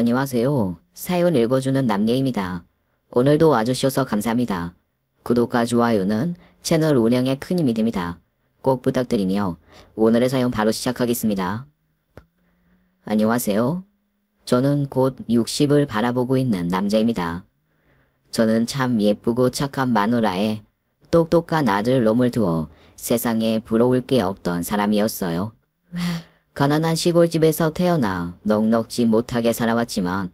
안녕하세요. 사연 읽어주는 남예입니다. 오늘도 와주셔서 감사합니다. 구독과 좋아요는 채널 운영에 큰 힘이 됩니다. 꼭 부탁드리며 오늘의 사연 바로 시작하겠습니다. 안녕하세요. 저는 곧 60을 바라보고 있는 남자입니다. 저는 참 예쁘고 착한 마누라에 똑똑한 아들 놈을 두어 세상에 부러울 게 없던 사람이었어요. 가난한 시골집에서 태어나 넉넉지 못하게 살아왔지만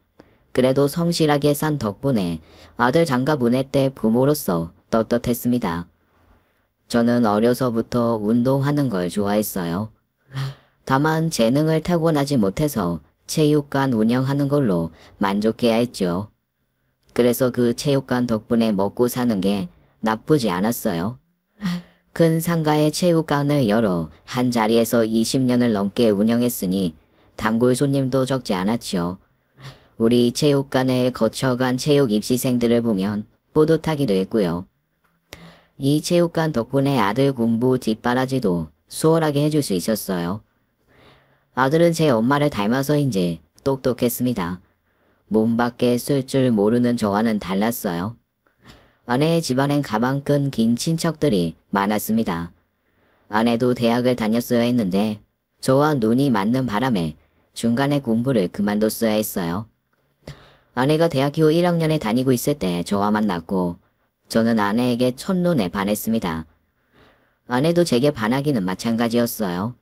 그래도 성실하게 산 덕분에 아들 장가 보낼 때 부모로서 떳떳했습니다. 저는 어려서부터 운동하는 걸 좋아했어요. 다만 재능을 타고나지 못해서 체육관 운영하는 걸로 만족해야 했죠. 그래서 그 체육관 덕분에 먹고 사는 게 나쁘지 않았어요. 큰 상가의 체육관을 열어 한 자리에서 20년을 넘게 운영했으니 단골 손님도 적지 않았죠. 우리 체육관에 거쳐간 체육 입시생들을 보면 뿌듯하기도 했고요. 이 체육관 덕분에 아들 공부 뒷바라지도 수월하게 해줄 수 있었어요. 아들은 제 엄마를 닮아서인지 똑똑했습니다. 몸 밖에 쓸 줄 모르는 저와는 달랐어요. 아내의 집안엔 가방 끈 긴 친척들이 많았습니다. 아내도 대학을 다녔어야 했는데 저와 눈이 맞는 바람에 중간에 공부를 그만뒀어야 했어요. 아내가 대학교 1학년에 다니고 있을 때 저와 만났고 저는 아내에게 첫눈에 반했습니다. 아내도 제게 반하기는 마찬가지였어요.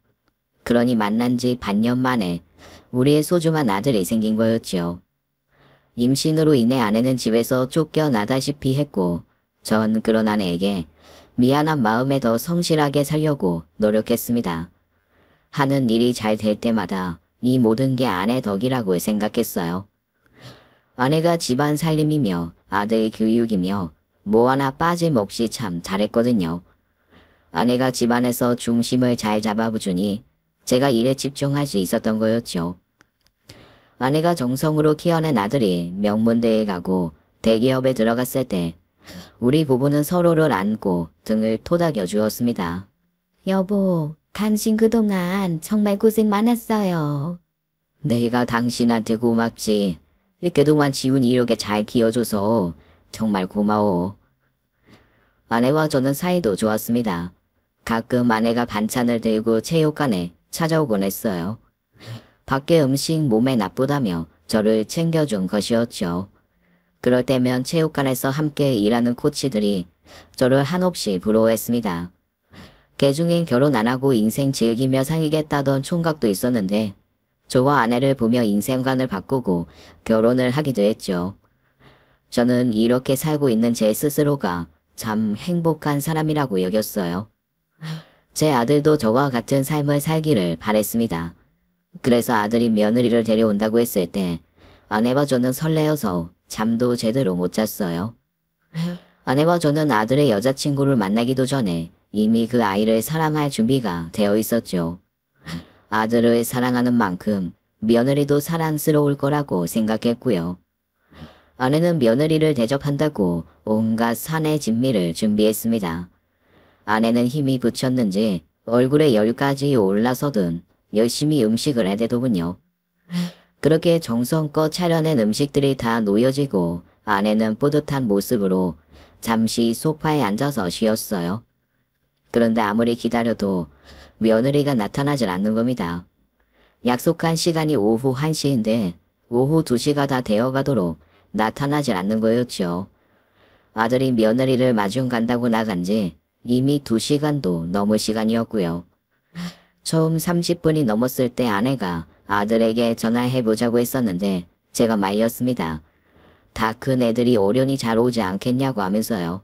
그러니 만난 지 반년 만에 우리의 소중한 아들이 생긴 거였죠. 임신으로 인해 아내는 집에서 쫓겨나다시피 했고 전 그런 아내에게 미안한 마음에 더 성실하게 살려고 노력했습니다. 하는 일이 잘 될 때마다 이 모든 게 아내 덕이라고 생각했어요. 아내가 집안 살림이며 아들 교육이며 뭐 하나 빠짐없이 참 잘했거든요. 아내가 집안에서 중심을 잘 잡아주니 제가 일에 집중할 수 있었던 거였죠. 아내가 정성으로 키워낸 아들이 명문대에 가고 대기업에 들어갔을 때 우리 부부는 서로를 안고 등을 토닥여 주었습니다. 여보, 당신 그동안 정말 고생 많았어요. 내가 당신한테 고맙지. 그동안 지훈이 이렇게 잘 키워줘서 정말 고마워. 아내와 저는 사이도 좋았습니다. 가끔 아내가 반찬을 들고 체육관에 찾아오곤 했어요. 밖에 음식 몸에 나쁘다며 저를 챙겨준 것이었죠. 그럴 때면 체육관에서 함께 일하는 코치들이 저를 한없이 부러워했습니다. 개중엔 결혼 안 하고 인생 즐기며 살겠다던 총각도 있었는데 저와 아내를 보며 인생관을 바꾸고 결혼을 하기도 했죠. 저는 이렇게 살고 있는 제 스스로가 참 행복한 사람이라고 여겼어요. 제 아들도 저와 같은 삶을 살기를 바랬습니다. 그래서 아들이 며느리를 데려온다고 했을 때 아내와 저는 설레어서 잠도 제대로 못 잤어요. 아내와 저는 아들의 여자친구를 만나기도 전에 이미 그 아이를 사랑할 준비가 되어 있었죠. 아들을 사랑하는 만큼 며느리도 사랑스러울 거라고 생각했고요. 아내는 며느리를 대접한다고 온갖 사내 진미를 준비했습니다. 아내는 힘이 붙였는지 얼굴에 열까지 올라서든 열심히 음식을 해대더군요. 그렇게 정성껏 차려낸 음식들이 다 놓여지고 아내는 뿌듯한 모습으로 잠시 소파에 앉아서 쉬었어요. 그런데 아무리 기다려도 며느리가 나타나질 않는 겁니다. 약속한 시간이 오후 1시인데 오후 2시가 다 되어가도록 나타나질 않는 거였죠. 아들이 며느리를 마중 간다고 나간 지 이미 2시간도 넘을 시간이었고요. 처음 30분이 넘었을 때 아내가 아들에게 전화해보자고 했었는데 제가 말렸습니다. 다 큰 애들이 오련이 잘 오지 않겠냐고 하면서요.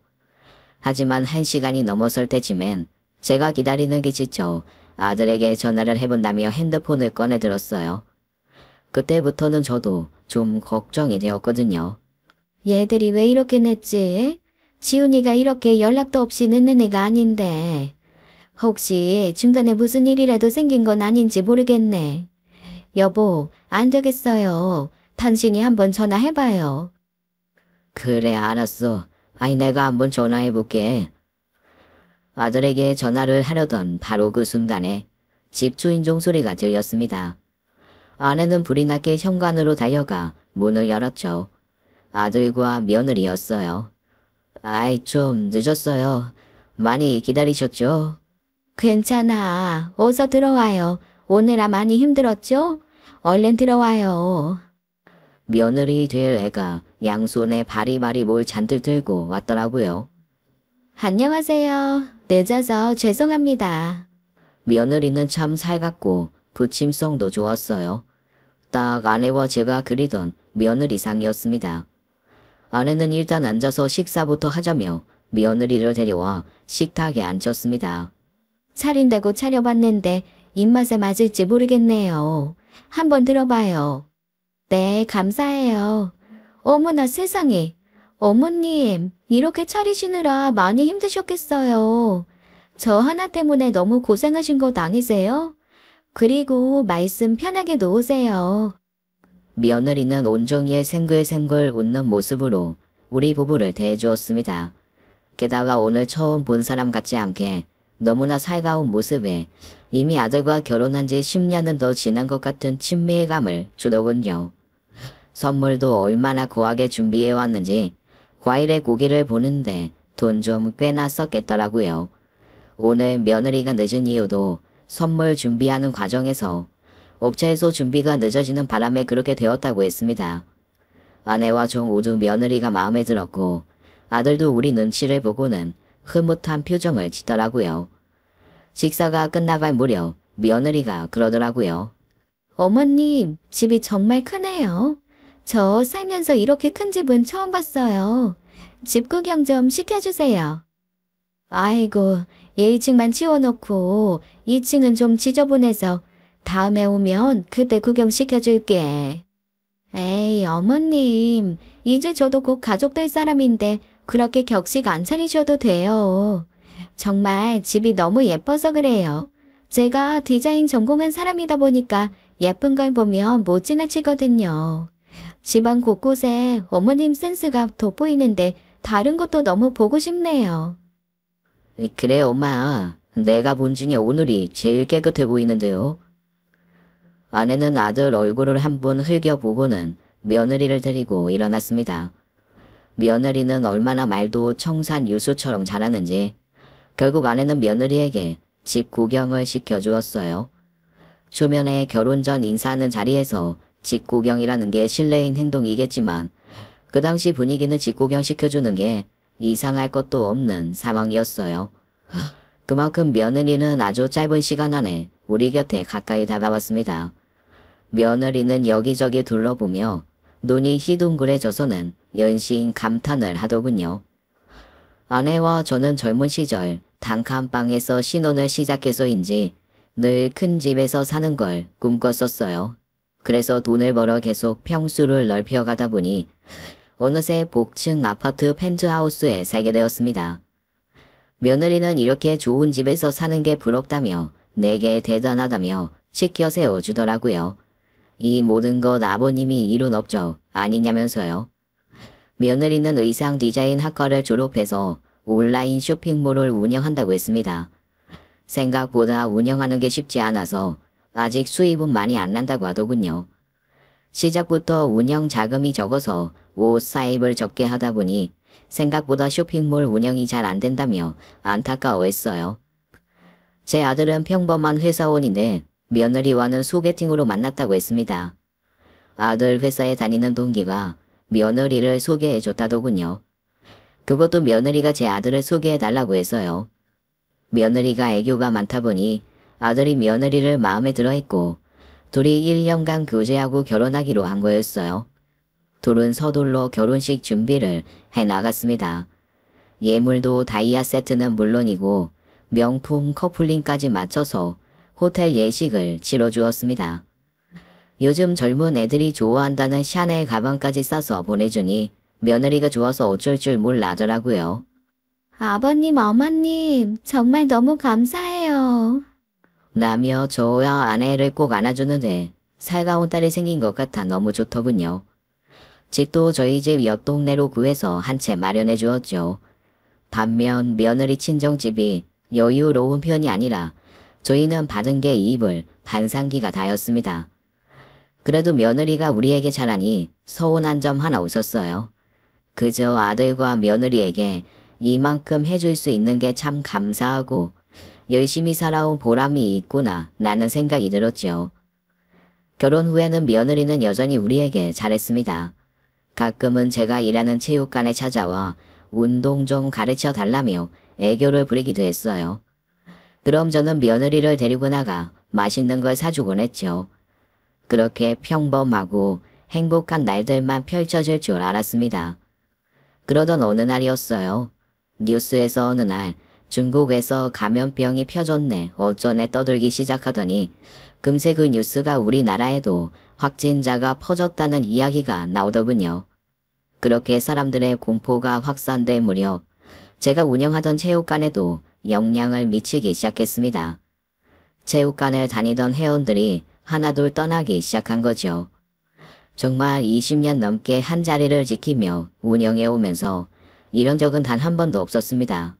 하지만 1시간이 넘었을 때쯤엔 제가 기다리는 게 지쳐 아들에게 전화를 해본다며 핸드폰을 꺼내 들었어요. 그때부터는 저도 좀 걱정이 되었거든요. 얘들이 왜 이렇게 늦지? 지훈이가 이렇게 연락도 없이 늦는 애가 아닌데. 혹시 중간에 무슨 일이라도 생긴 건 아닌지 모르겠네. 여보, 안 되겠어요. 당신이 한번 전화해봐요. 그래, 알았어. 아니, 내가 한번 전화해볼게. 아들에게 전화를 하려던 바로 그 순간에 집 주인 종소리가 들렸습니다. 아내는 불이 나게 현관으로 달려가 문을 열었죠. 아들과 며느리였어요. 아이, 좀 늦었어요. 많이 기다리셨죠? 괜찮아. 어서 들어와요. 오늘아 많이 힘들었죠? 얼른 들어와요. 며느리 될 애가 양손에 바리바리 뭘 잔뜩 들고 왔더라고요. 안녕하세요. 늦어서 죄송합니다. 며느리는 참 살갑고 부침성도 좋았어요. 딱 아내와 제가 그리던 며느리상이었습니다. 아내는 일단 앉아서 식사부터 하자며 며느리를 데려와 식탁에 앉혔습니다. 차린다고 차려봤는데 입맛에 맞을지 모르겠네요. 한번 들어봐요. 네, 감사해요. 어머나 세상에. 어머님, 이렇게 차리시느라 많이 힘드셨겠어요. 저 하나 때문에 너무 고생하신 것 아니세요? 그리고 말씀 편하게 놓으세요. 며느리는 온종일 생글생글 웃는 모습으로 우리 부부를 대해주었습니다. 게다가 오늘 처음 본 사람 같지 않게 너무나 살가운 모습에 이미 아들과 결혼한 지 10년은 더 지난 것 같은 친밀감을 주더군요. 선물도 얼마나 고하게 준비해왔는지 과일에 고기를 보는데 돈 좀 꽤나 썼겠더라고요. 오늘 며느리가 늦은 이유도 선물 준비하는 과정에서 업체에서 준비가 늦어지는 바람에 그렇게 되었다고 했습니다. 아내와 종 모두 며느리가 마음에 들었고 아들도 우리 눈치를 보고는 흐뭇한 표정을 짓더라고요. 식사가 끝나갈 무렵 며느리가 그러더라고요. 어머님, 집이 정말 크네요. 저 살면서 이렇게 큰 집은 처음 봤어요. 집 구경 좀 시켜주세요. 아이고, 1층만 치워놓고 2층은 좀 지저분해서 다음에 오면 그때 구경시켜줄게. 에이, 어머님, 이제 저도 곧 가족 될 사람인데 그렇게 격식 안 차리셔도 돼요. 정말 집이 너무 예뻐서 그래요. 제가 디자인 전공한 사람이다 보니까 예쁜 걸 보면 못 지나치거든요. 집안 곳곳에 어머님 센스가 돋보이는데 다른 것도 너무 보고 싶네요. 그래, 엄마. 내가 본 중에 오늘이 제일 깨끗해 보이는데요. 아내는 아들 얼굴을 한번 흘겨보고는 며느리를 데리고 일어났습니다. 며느리는 얼마나 말도 청산유수처럼 잘하는지 결국 아내는 며느리에게 집 구경을 시켜주었어요. 초면에 결혼 전 인사하는 자리에서 집 구경이라는 게 실례인 행동이겠지만 그 당시 분위기는 집 구경 시켜주는 게 이상할 것도 없는 상황이었어요. 그만큼 며느리는 아주 짧은 시간 안에 우리 곁에 가까이 다가왔습니다. 며느리는 여기저기 둘러보며 눈이 희둥그레져서는 연신 감탄을 하더군요. 아내와 저는 젊은 시절 단칸방에서 신혼을 시작해서인지 늘 큰 집에서 사는 걸 꿈꿨었어요. 그래서 돈을 벌어 계속 평수를 넓혀가다 보니 어느새 복층 아파트 펜트하우스에 살게 되었습니다. 며느리는 이렇게 좋은 집에서 사는 게 부럽다며 내게 대단하다며 시켜 세워주더라고요. 이 모든 것 아버님이 이룬 업적 아니냐면서요. 며느리는 의상 디자인 학과를 졸업해서 온라인 쇼핑몰을 운영한다고 했습니다. 생각보다 운영하는 게 쉽지 않아서 아직 수입은 많이 안 난다고 하더군요. 시작부터 운영 자금이 적어서 옷 사입을 적게 하다 보니 생각보다 쇼핑몰 운영이 잘 안 된다며 안타까워했어요. 제 아들은 평범한 회사원인데 며느리와는 소개팅으로 만났다고 했습니다. 아들 회사에 다니는 동기가 며느리를 소개해줬다더군요. 그것도 며느리가 제 아들을 소개해달라고 해서요. 며느리가 애교가 많다 보니 아들이 며느리를 마음에 들어했고 둘이 1년간 교제하고 결혼하기로 한 거였어요. 둘은 서둘러 결혼식 준비를 해나갔습니다. 예물도 다이아 세트는 물론이고 명품 커플링까지 맞춰서 호텔 예식을 치러주었습니다. 요즘 젊은 애들이 좋아한다는 샤넬 가방까지 싸서 보내주니 며느리가 좋아서 어쩔 줄 몰라더라고요. 아버님, 어머님, 정말 너무 감사해요. 라며 저와 아내를 꼭 안아주는데 살가운 딸이 생긴 것 같아 너무 좋더군요. 집도 저희 집 옆 동네로 구해서 한 채 마련해 주었죠. 반면 며느리 친정집이 여유로운 편이 아니라 저희는 받은 게 이불, 반상기가 다였습니다. 그래도 며느리가 우리에게 잘하니 서운한 점 하나 없었어요. 그저 아들과 며느리에게 이만큼 해줄 수 있는 게 참 감사하고 열심히 살아온 보람이 있구나 라는 생각이 들었죠. 결혼 후에는 며느리는 여전히 우리에게 잘했습니다. 가끔은 제가 일하는 체육관에 찾아와 운동 좀 가르쳐 달라며 애교를 부리기도 했어요. 그럼 저는 며느리를 데리고 나가 맛있는 걸 사주곤 했죠. 그렇게 평범하고 행복한 날들만 펼쳐질 줄 알았습니다. 그러던 어느 날이었어요. 뉴스에서 어느 날 중국에서 감염병이 펴졌네 어쩌네 떠들기 시작하더니 금세 그 뉴스가 우리나라에도 확진자가 퍼졌다는 이야기가 나오더군요. 그렇게 사람들의 공포가 확산될 무렵 제가 운영하던 체육관에도 영향을 미치기 시작했습니다. 체육관을 다니던 회원들이 하나둘 떠나기 시작한 거죠. 정말 20년 넘게 한 자리를 지키며 운영해 오면서 이런 적은 단 한 번도 없었습니다.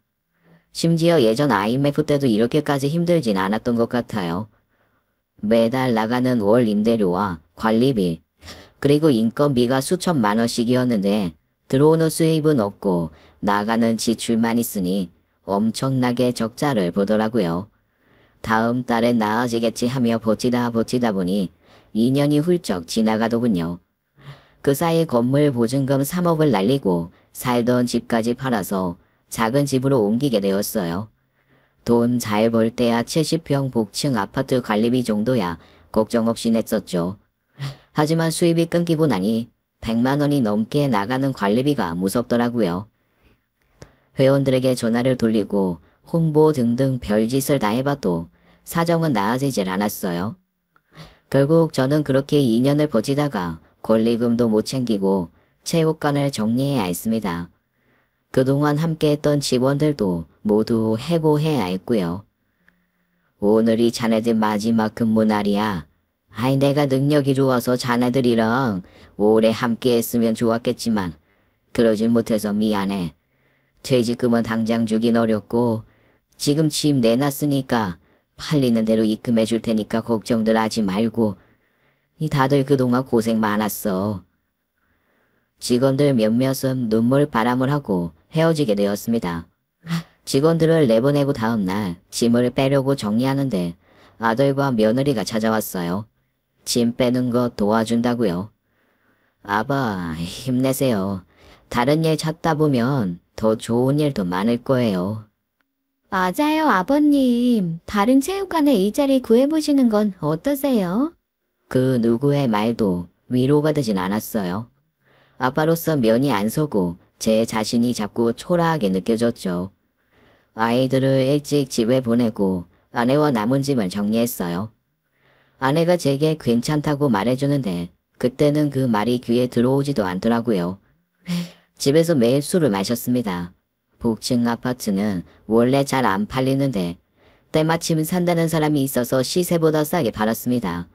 심지어 예전 IMF 때도 이렇게까지 힘들진 않았던 것 같아요. 매달 나가는 월 임대료와 관리비, 그리고 인건비가 수천만 원씩이었는데 들어오는 수입은 없고 나가는 지출만 있으니 엄청나게 적자를 보더라고요. 다음 달엔 나아지겠지 하며 버티다 보니 2년이 훌쩍 지나가더군요. 그 사이 건물 보증금 3억을 날리고 살던 집까지 팔아서 작은 집으로 옮기게 되었어요. 돈 잘 벌 때야 70평 복층 아파트 관리비 정도야 걱정 없이 냈었죠. 하지만 수입이 끊기고 나니 100만 원이 넘게 나가는 관리비가 무섭더라고요. 회원들에게 전화를 돌리고 홍보 등등 별짓을 다 해봐도 사정은 나아지질 않았어요. 결국 저는 그렇게 2년을 버티다가 권리금도 못 챙기고 체육관을 정리해야 했습니다. 그동안 함께했던 직원들도 모두 해고해야 했고요. 오늘이 자네들 마지막 근무날이야. 아이 내가 능력이 좋아서 자네들이랑 오래 함께했으면 좋았겠지만 그러질 못해서 미안해. 퇴직금은 당장 주긴 어렵고 지금 집 내놨으니까 팔리는 대로 입금해 줄 테니까 걱정들 하지 말고 다들 그동안 고생 많았어. 직원들 몇몇은 눈물바람을 하고 헤어지게 되었습니다. 직원들을 내보내고 다음날 짐을 빼려고 정리하는데 아들과 며느리가 찾아왔어요. 짐 빼는 거 도와준다고요. 아바 힘내세요. 다른 일 찾다 보면 더 좋은 일도 많을 거예요. 맞아요, 아버님. 다른 체육관에 일자리 구해보시는 건 어떠세요? 그 누구의 말도 위로가 되진 않았어요. 아빠로서 면이 안 서고 제 자신이 자꾸 초라하게 느껴졌죠. 아이들을 일찍 집에 보내고 아내와 남은 짐을 정리했어요. 아내가 제게 괜찮다고 말해주는데 그때는 그 말이 귀에 들어오지도 않더라고요. 집에서 매일 술을 마셨습니다. 복층 아파트는 원래 잘 안 팔리는데 때마침 산다는 사람이 있어서 시세보다 싸게 팔았습니다.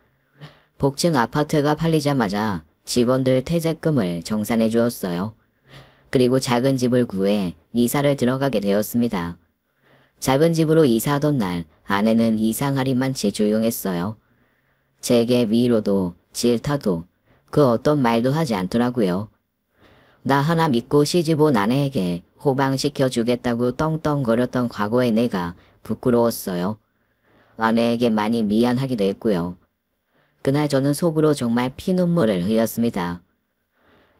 복층 아파트가 팔리자마자 직원들 퇴직금을 정산해 주었어요. 그리고 작은 집을 구해 이사를 들어가게 되었습니다. 작은 집으로 이사하던 날 아내는 이상하리만치 조용했어요. 제게 위로도 질타도 그 어떤 말도 하지 않더라고요. 나 하나 믿고 시집 온 아내에게 호방시켜 주겠다고 떵떵거렸던 과거의 내가 부끄러웠어요. 아내에게 많이 미안하기도 했고요. 그날 저는 속으로 정말 피눈물을 흘렸습니다.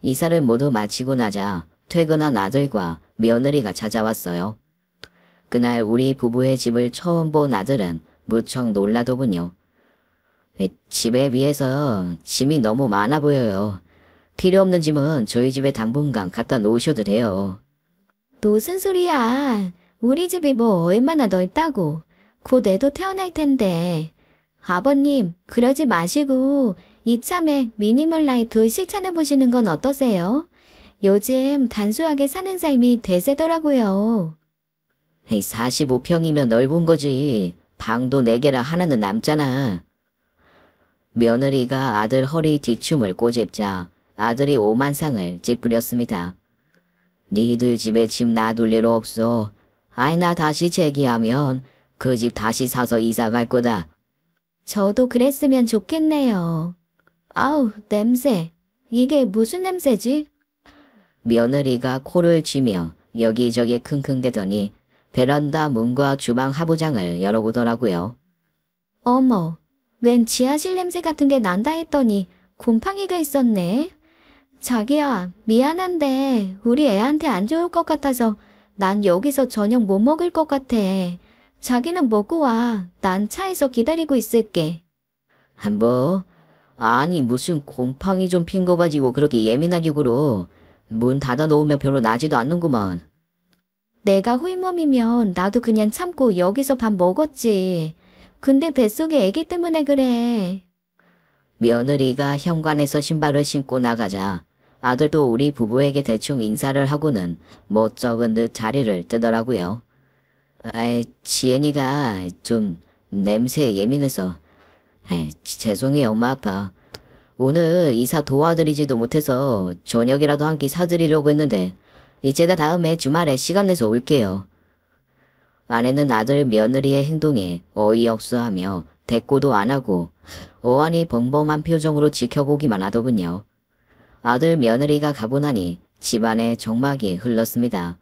이사를 모두 마치고 나자 퇴근한 아들과 며느리가 찾아왔어요. 그날 우리 부부의 집을 처음 본 아들은 무척 놀라더군요. 집에 비해서 짐이 너무 많아 보여요. 필요 없는 짐은 저희 집에 당분간 갖다 놓으셔도 돼요. 무슨 소리야. 우리 집이 뭐 얼마나 넓다고. 곧 애도 태어날 텐데. 아버님, 그러지 마시고 이참에 미니멀 라이프 실천해보시는 건 어떠세요? 요즘 단순하게 사는 삶이 대세더라고요. 45평이면 넓은 거지. 방도 4개라 하나는 남잖아. 며느리가 아들 허리 뒤춤을 꼬집자 아들이 오만상을 찌푸렸습니다. 니들 집에 짐 놔둘 일 없어. 아이 나 다시 재기하면 그 집 다시 사서 이사 갈 거다. 저도 그랬으면 좋겠네요. 아우, 냄새. 이게 무슨 냄새지? 며느리가 코를 쥐며 여기저기 킁킁대더니 베란다 문과 주방 하부장을 열어보더라고요. 어머, 웬 지하실 냄새 같은 게 난다 했더니 곰팡이가 있었네. 자기야, 미안한데 우리 애한테 안 좋을 것 같아서 난 여기서 저녁 못 먹을 것 같아. 자기는 먹고 와. 난 차에서 기다리고 있을게. 뭐, 아니 무슨 곰팡이 좀 핀 거 가지고 그렇게 예민하게 굴어. 문 닫아 놓으면 별로 나지도 않는구만. 내가 홀몸이면 나도 그냥 참고 여기서 밥 먹었지. 근데 뱃속에 애기 때문에 그래. 며느리가 현관에서 신발을 신고 나가자 아들도 우리 부부에게 대충 인사를 하고는 못 적은 듯 자리를 뜨더라고요. 아이, 지은이가 좀 냄새에 예민해서. 죄송해요, 엄마 아빠. 오늘 이사 도와드리지도 못해서 저녁이라도 한 끼 사드리려고 했는데 이제가 다음에 주말에 시간 내서 올게요. 아내는 아들 며느리의 행동에 어이없어하며 대꾸도 안 하고 어안이 벙벙한 표정으로 지켜보기만 하더군요. 아들 며느리가 가고 나니 집안에 정막이 흘렀습니다.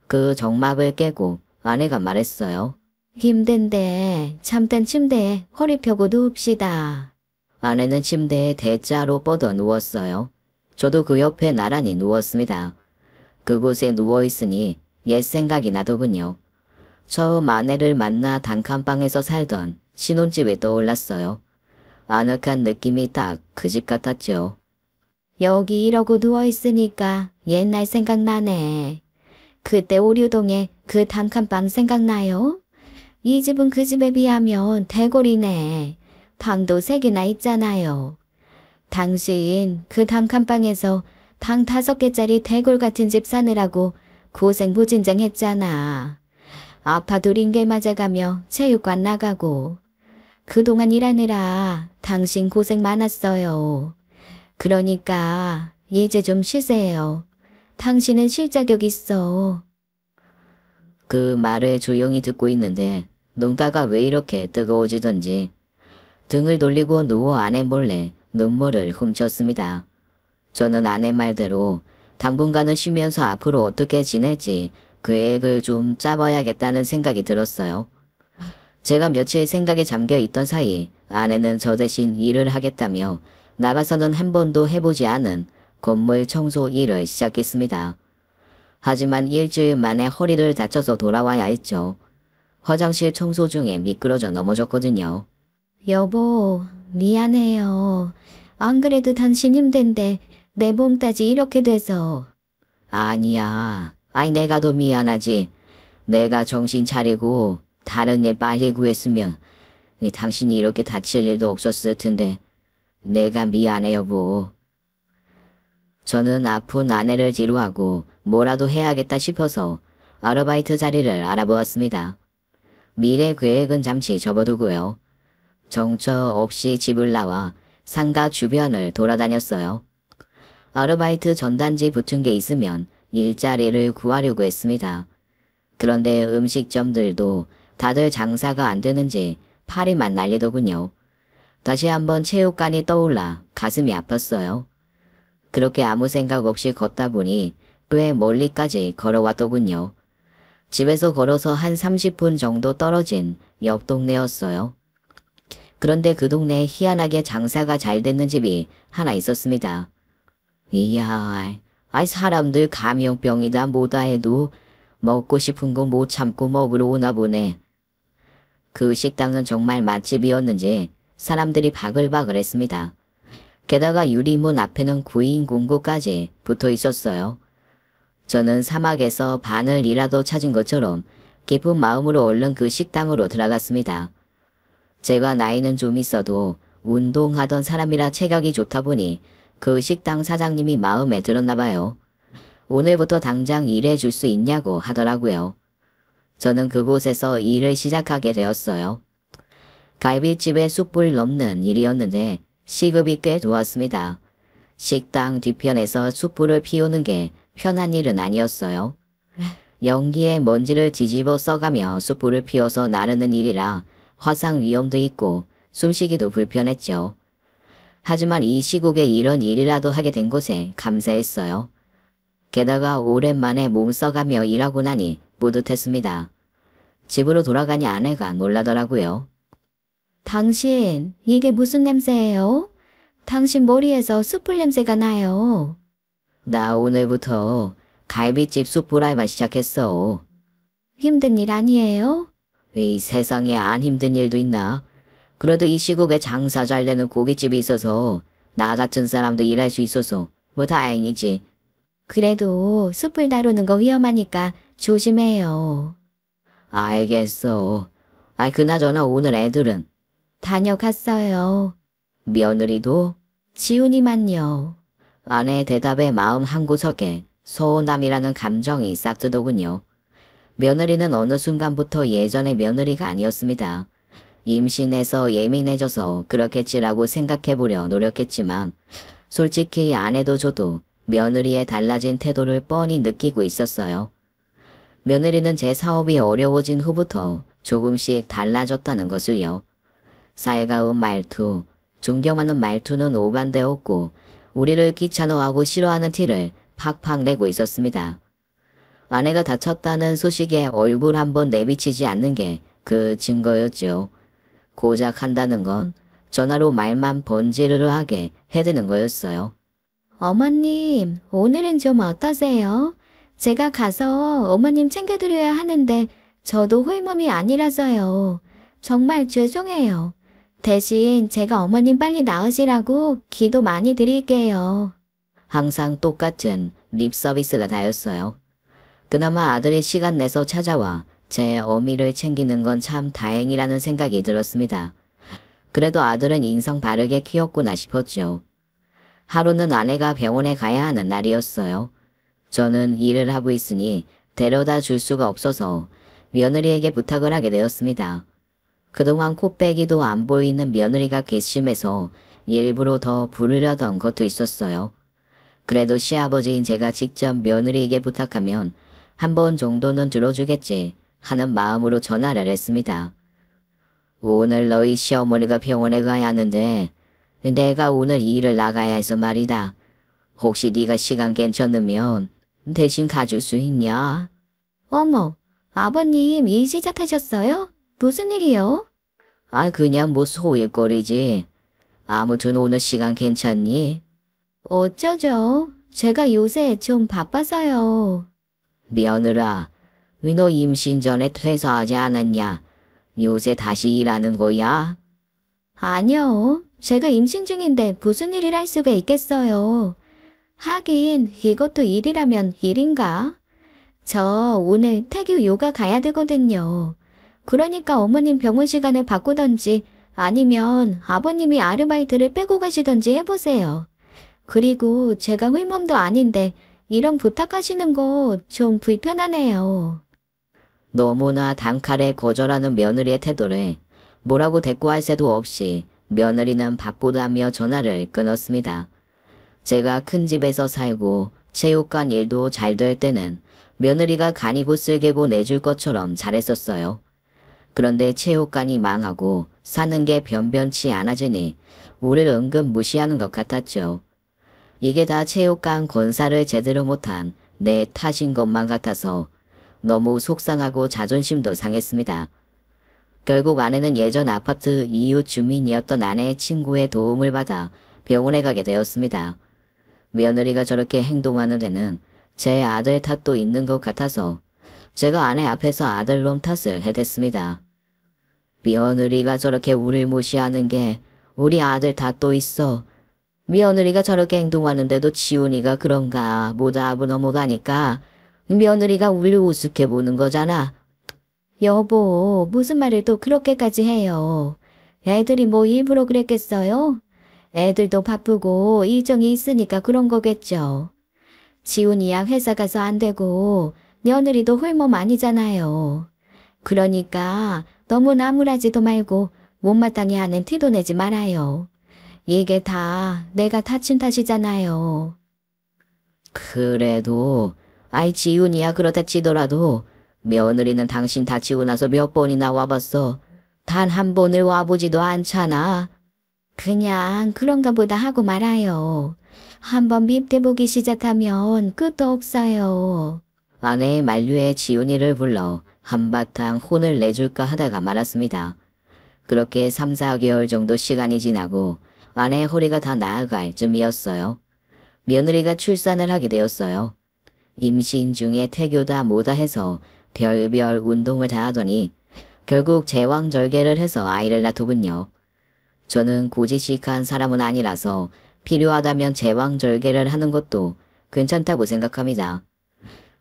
그 정막을 깨고 아내가 말했어요. 힘든데 잠깐 침대에 허리 펴고 누웁시다. 아내는 침대에 대자로 뻗어 누웠어요. 저도 그 옆에 나란히 누웠습니다. 그곳에 누워있으니 옛 생각이 나더군요. 처음 아내를 만나 단칸방에서 살던 신혼집에 떠올랐어요. 아늑한 느낌이 딱 그 집 같았죠. 여기 이러고 누워있으니까 옛날 생각나네. 그때 오류동에 그 단칸방 생각나요? 이 집은 그 집에 비하면 대골이네. 방도 3개나 있잖아요. 당신 그 단칸방에서 방 5개짜리 대골 같은 집 사느라고 고생 무진장 했잖아. 아파도 링겔 맞아가며 체육관 나가고. 그동안 일하느라 당신 고생 많았어요. 그러니까 이제 좀 쉬세요. 당신은 쉴 자격 있어. 그 말을 조용히 듣고 있는데 눈가가 왜 이렇게 뜨거워지던지 등을 돌리고 누워 아내 몰래 눈물을 훔쳤습니다. 저는 아내 말대로 당분간은 쉬면서 앞으로 어떻게 지낼지 계획을 좀 짜봐야겠다는 생각이 들었어요. 제가 며칠 생각에 잠겨 있던 사이 아내는 저 대신 일을 하겠다며 나가서는 한 번도 해보지 않은 건물 청소 일을 시작했습니다. 하지만 일주일 만에 허리를 다쳐서 돌아와야 했죠. 화장실 청소 중에 미끄러져 넘어졌거든요. 여보, 미안해요. 안 그래도 당신 힘든데 내 몸까지 이렇게 돼서. 아니야. 아니 내가 더 미안하지. 내가 정신 차리고 다른 일 빨리 구했으면 당신이 이렇게 다칠 일도 없었을 텐데 내가 미안해 여보. 저는 아픈 아내를 뒤로하고 뭐라도 해야겠다 싶어서 아르바이트 자리를 알아보았습니다. 미래 계획은 잠시 접어두고요. 정처 없이 집을 나와 상가 주변을 돌아다녔어요. 아르바이트 전단지 붙은 게 있으면 일자리를 구하려고 했습니다. 그런데 음식점들도 다들 장사가 안 되는지 파리만 날리더군요. 다시 한번 체육관이 떠올라 가슴이 아팠어요. 그렇게 아무 생각 없이 걷다 보니 꽤 멀리까지 걸어왔더군요. 집에서 걸어서 한 30분 정도 떨어진 옆 동네였어요. 그런데 그 동네에 희한하게 장사가 잘 되는 집이 하나 있었습니다. 이야, 사람들 감염병이다 뭐다 해도 먹고 싶은 거 못 참고 먹으러 오나 보네. 그 식당은 정말 맛집이었는지 사람들이 바글바글 했습니다. 게다가 유리문 앞에는 구인 공고까지 붙어 있었어요. 저는 사막에서 바늘이라도 찾은 것처럼 기쁜 마음으로 얼른 그 식당으로 들어갔습니다. 제가 나이는 좀 있어도 운동하던 사람이라 체격이 좋다 보니 그 식당 사장님이 마음에 들었나 봐요. 오늘부터 당장 일해줄 수 있냐고 하더라고요. 저는 그곳에서 일을 시작하게 되었어요. 갈비집에 숯불 넘는 일이었는데 시급이 꽤 좋았습니다. 식당 뒤편에서 숯불을 피우는 게 편한 일은 아니었어요. 연기에 먼지를 뒤집어 써가며 숯불을 피워서 나르는 일이라 화상 위험도 있고 숨쉬기도 불편했죠. 하지만 이 시국에 이런 일이라도 하게 된 것에 감사했어요. 게다가 오랜만에 몸 써가며 일하고 나니 뿌듯했습니다. 집으로 돌아가니 아내가 놀라더라고요. 당신, 이게 무슨 냄새예요? 당신 머리에서 숯불 냄새가 나요. 나 오늘부터 갈비집 숯불 알바 시작했어. 힘든 일 아니에요? 이 세상에 안 힘든 일도 있나? 그래도 이 시국에 장사 잘 되는 고깃집이 있어서 나 같은 사람도 일할 수 있어서 뭐 다행이지. 그래도 숯불 다루는 거 위험하니까 조심해요. 알겠어. 그나저나 오늘 애들은? 다녀갔어요. 며느리도? 지훈이만요. 아내의 대답에 마음 한구석에 서운함이라는 감정이 싹 트더군요. 며느리는 어느 순간부터 예전의 며느리가 아니었습니다. 임신해서 예민해져서 그렇겠지라고 생각해보려 노력했지만 솔직히 아내도 저도 며느리의 달라진 태도를 뻔히 느끼고 있었어요. 며느리는 제 사업이 어려워진 후부터 조금씩 달라졌다는 것을요. 살가운 말투, 존경하는 말투는 오간되었고 우리를 귀찮아하고 싫어하는 티를 팍팍 내고 있었습니다. 아내가 다쳤다는 소식에 얼굴 한번 내비치지 않는 게 그 증거였죠. 고작 한다는 건 전화로 말만 번지르르하게 해대는 거였어요. 어머님, 오늘은 좀 어떠세요? 제가 가서 어머님 챙겨드려야 하는데 저도 홀몸이 아니라서요. 정말 죄송해요. 대신 제가 어머님 빨리 나으시라고 기도 많이 드릴게요. 항상 똑같은 립 서비스가 다였어요. 그나마 아들이 시간 내서 찾아와 제 어미를 챙기는 건 참 다행이라는 생각이 들었습니다. 그래도 아들은 인성 바르게 키웠구나 싶었죠. 하루는 아내가 병원에 가야 하는 날이었어요. 저는 일을 하고 있으니 데려다 줄 수가 없어서 며느리에게 부탁을 하게 되었습니다. 그동안 코빼기도 안 보이는 며느리가 괘씸해서 일부러 더 부르려던 것도 있었어요. 그래도 시아버지인 제가 직접 며느리에게 부탁하면 한 번 정도는 들어주겠지 하는 마음으로 전화를 했습니다. 오늘 너희 시어머니가 병원에 가야 하는데 내가 오늘 일을 나가야 해서 말이다. 혹시 네가 시간 괜찮으면 대신 가줄 수 있냐? 어머, 아버님 일 시작하셨어요? 무슨 일이요? 그냥 뭐 소일거리지. 아무튼 오늘 시간 괜찮니? 어쩌죠? 제가 요새 좀 바빠서요. 며느라, 왜 너 임신 전에 퇴사하지 않았냐? 요새 다시 일하는 거야? 아니요. 제가 임신 중인데 무슨 일을 할 수가 있겠어요. 하긴 이것도 일이라면 일인가? 저 오늘 태교 요가 가야 되거든요. 그러니까 어머님 병원 시간을 바꾸던지 아니면 아버님이 아르바이트를 빼고 가시던지 해보세요. 그리고 제가 홀몸도 아닌데 이런 부탁하시는 거 좀 불편하네요. 너무나 단칼에 거절하는 며느리의 태도를 뭐라고 대꾸할 새도 없이 며느리는 바쁘다며 전화를 끊었습니다. 제가 큰 집에서 살고 체육관 일도 잘 될 때는 며느리가 간이고 쓸개고 내줄 것처럼 잘했었어요. 그런데 체육관이 망하고 사는 게 변변치 않아지니 우리를 은근 무시하는 것 같았죠. 이게 다 체육관 건사를 제대로 못한 내 탓인 것만 같아서 너무 속상하고 자존심도 상했습니다. 결국 아내는 예전 아파트 이웃 주민이었던 아내의 친구의 도움을 받아 병원에 가게 되었습니다. 며느리가 저렇게 행동하는 데는 제 아들 탓도 있는 것 같아서 제가 아내 앞에서 아들놈 탓을 해댔습니다. 며느리가 저렇게 우릴 무시하는 게 우리 아들 탓도 있어. 며느리가 저렇게 행동하는데도 지훈이가 그런가 보다 넘어가니까 며느리가 우릴 우습게 보는 거잖아. 여보, 무슨 말을 또 그렇게까지 해요. 애들이 뭐 일부러 그랬겠어요? 애들도 바쁘고 일정이 있으니까 그런 거겠죠. 지훈이야 회사 가서 안 되고 며느리도 홀몸 아니잖아요. 그러니까 너무 나무라지도 말고 못마땅해 하는 티도 내지 말아요. 이게 다 내가 다친 탓이잖아요. 그래도 지훈이야 그렇다 치더라도 며느리는 당신 다치고 나서 몇 번이나 와봤어. 단 한 번을 와보지도 않잖아. 그냥 그런가 보다 하고 말아요. 한번 밉대보기 시작하면 끝도 없어요. 아내의 만류에 지훈이를 불러 한바탕 혼을 내줄까 하다가 말았습니다. 그렇게 3, 4개월 정도 시간이 지나고 아내의 허리가 다 나아갈 쯤이었어요. 며느리가 출산을 하게 되었어요. 임신 중에 태교다 뭐다 해서 별별 운동을 다 하더니 결국 제왕절개를 해서 아이를 낳더군요. 저는 고지식한 사람은 아니라서 필요하다면 제왕절개를 하는 것도 괜찮다고 생각합니다.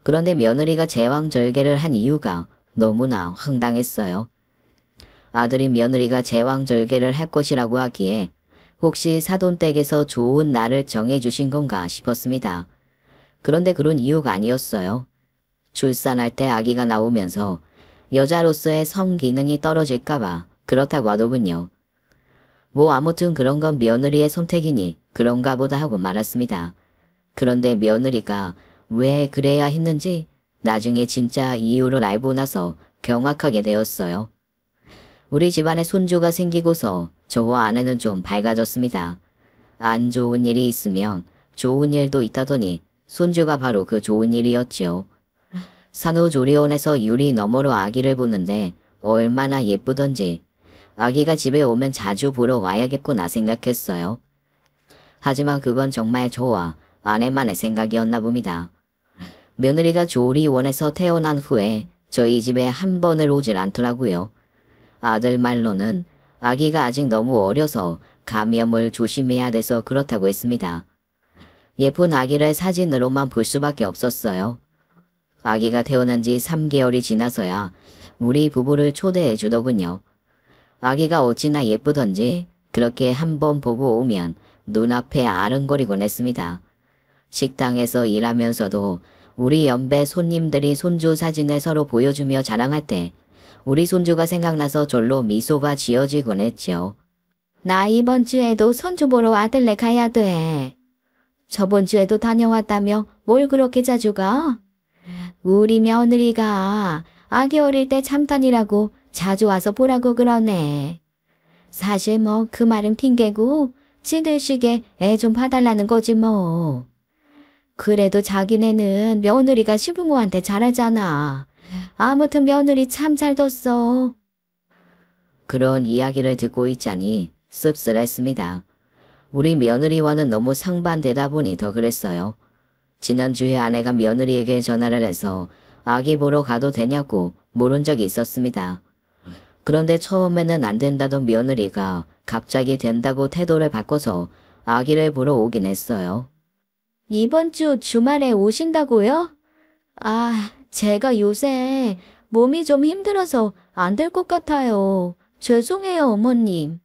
그런데 며느리가 제왕절개를 한 이유가 너무나 황당했어요. 아들이 며느리가 제왕절개를 할 것이라고 하기에 혹시 사돈댁에서 좋은 날을 정해주신 건가 싶었습니다. 그런데 그런 이유가 아니었어요. 출산할 때 아기가 나오면서 여자로서의 성기능이 떨어질까봐 그렇다고 하더군요. 뭐 아무튼 그런 건 며느리의 선택이니 그런가 보다 하고 말았습니다. 그런데 며느리가 왜 그래야 했는지 나중에 진짜 이유를 알고 나서 경악하게 되었어요. 우리 집안에 손주가 생기고서 저와 아내는 좀 밝아졌습니다. 안 좋은 일이 있으면 좋은 일도 있다더니 손주가 바로 그 좋은 일이었죠. 산후조리원에서 유리 너머로 아기를 보는데 얼마나 예쁘던지 아기가 집에 오면 자주 보러 와야겠구나 생각했어요. 하지만 그건 정말 저와 아내만의 생각이었나 봅니다. 며느리가 조리원에서 태어난 후에 저희 집에 한 번을 오질 않더라고요. 아들 말로는 아기가 아직 너무 어려서 감염을 조심해야 돼서 그렇다고 했습니다. 예쁜 아기를 사진으로만 볼 수밖에 없었어요. 아기가 태어난 지 3개월이 지나서야 우리 부부를 초대해 주더군요. 아기가 어찌나 예쁘던지 그렇게 한번 보고 오면 눈앞에 아른거리곤 했습니다. 식당에서 일하면서도 우리 연배 손님들이 손주 사진을 서로 보여주며 자랑할 때 우리 손주가 생각나서 절로 미소가 지어지곤 했죠. 나 이번 주에도 손주 보러 아들네 가야 돼. 저번 주에도 다녀왔다며 뭘 그렇게 자주 가? 우리 며느리가 아기 어릴 때 참탄이라고 자주 와서 보라고 그러네. 사실 뭐 그 말은 핑계고 지들식에 애 좀 봐달라는 거지 뭐. 그래도 자기네는 며느리가 시부모한테 잘하잖아. 아무튼 며느리 참 잘 뒀어. 그런 이야기를 듣고 있자니 씁쓸했습니다. 우리 며느리와는 너무 상반되다 보니 더 그랬어요. 지난주에 아내가 며느리에게 전화를 해서 아기 보러 가도 되냐고 물은 적이 있었습니다. 그런데 처음에는 안 된다던 며느리가 갑자기 된다고 태도를 바꿔서 아기를 보러 오긴 했어요. 이번 주 주말에 오신다고요? 아, 제가 요새 몸이 좀 힘들어서 안 될 것 같아요. 죄송해요, 어머님.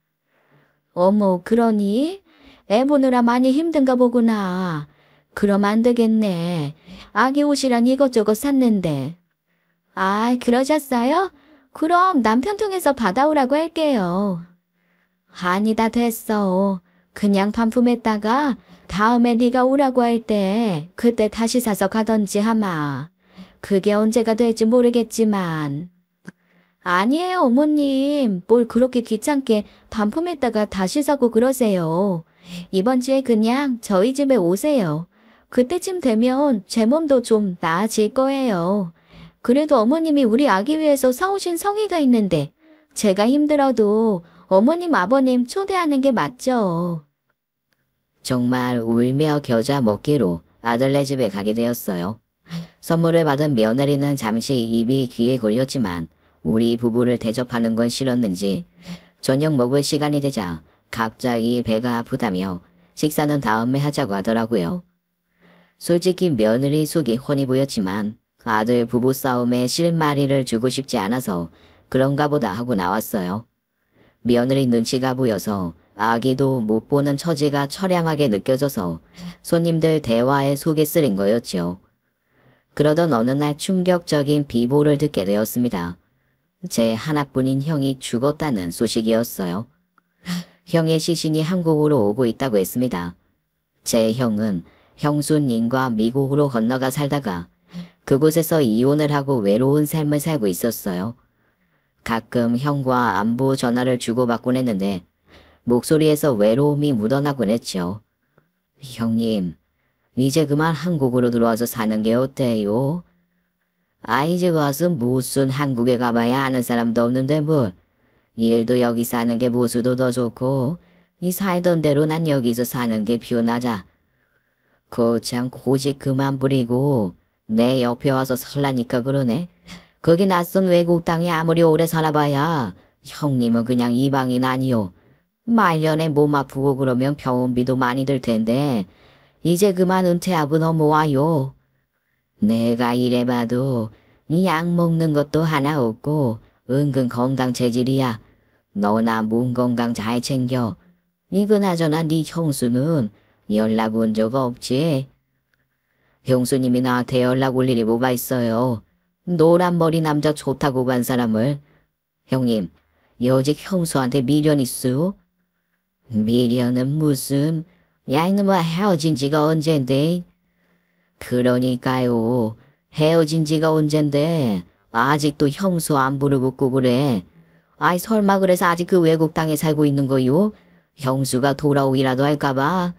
어머, 그러니? 애 보느라 많이 힘든가 보구나. 그럼 안 되겠네. 아기 옷이랑 이것저것 샀는데. 아, 그러셨어요? 그럼 남편 통해서 받아오라고 할게요. 아니다, 됐어. 그냥 반품했다가 다음에 네가 오라고 할 때 그때 다시 사서 가던지 하마. 그게 언제가 될지 모르겠지만. 아니에요, 어머님. 뭘 그렇게 귀찮게 반품했다가 다시 사고 그러세요. 이번 주에 그냥 저희 집에 오세요. 그때쯤 되면 제 몸도 좀 나아질 거예요. 그래도 어머님이 우리 아기 위해서 사오신 성의가 있는데 제가 힘들어도 어머님 아버님 초대하는 게 맞죠. 정말 울며 겨자 먹기로 아들네 집에 가게 되었어요. 선물을 받은 며느리는 잠시 입이 귀에 걸렸지만 우리 부부를 대접하는 건 싫었는지 저녁 먹을 시간이 되자 갑자기 배가 아프다며 식사는 다음에 하자고 하더라고요. 솔직히 며느리 속이 훤히 보였지만 아들 부부싸움에 실마리를 주고 싶지 않아서 그런가 보다 하고 나왔어요. 며느리 눈치가 보여서 아기도 못 보는 처지가 처량하게 느껴져서 손님들 대화에 속이 쓰린 거였죠. 그러던 어느 날 충격적인 비보를 듣게 되었습니다. 제 하나뿐인 형이 죽었다는 소식이었어요. 형의 시신이 한국으로 오고 있다고 했습니다. 제 형은 형수님과 미국으로 건너가 살다가 그곳에서 이혼을 하고 외로운 삶을 살고 있었어요. 가끔 형과 안부 전화를 주고받곤 했는데 목소리에서 외로움이 묻어나곤 했죠. 형님, 이제 그만 한국으로 들어와서 사는 게 어때요? 이제 와서 무슨 한국에 가봐야 아는 사람도 없는데 뭘. 일도 여기 사는 게 보수도 더 좋고 이 살던 대로 난 여기서 사는 게 편하자. 거참 고집 그만 부리고 내 옆에 와서 살라니까 그러네. 거기 낯선 외국 땅에 아무리 오래 살아봐야 형님은 그냥 이방인 아니요. 말년에 몸 아프고 그러면 병원비도 많이 들 텐데 이제 그만 은퇴하고 넘어와요. 내가 이래봐도 이 약 먹는 것도 하나 없고 은근 건강 체질이야. 너나 몸 건강 잘 챙겨. 그나저나 네 형수는 연락 온 적 없지? 형수님이 나한테 연락 올 일이 뭐가 있어요. 노란 머리 남자 좋다고 간 사람을. 형님, 여직 형수한테 미련 있어? 미련은 무슨. 야 이놈아 헤어진 지가 언젠데. 그러니까요. 헤어진 지가 언젠데 아직도 형수 안 부르고 고 그래. 설마 그래서 아직 그 외국 땅에 살고 있는 거요? 형수가 돌아오기라도 할까봐.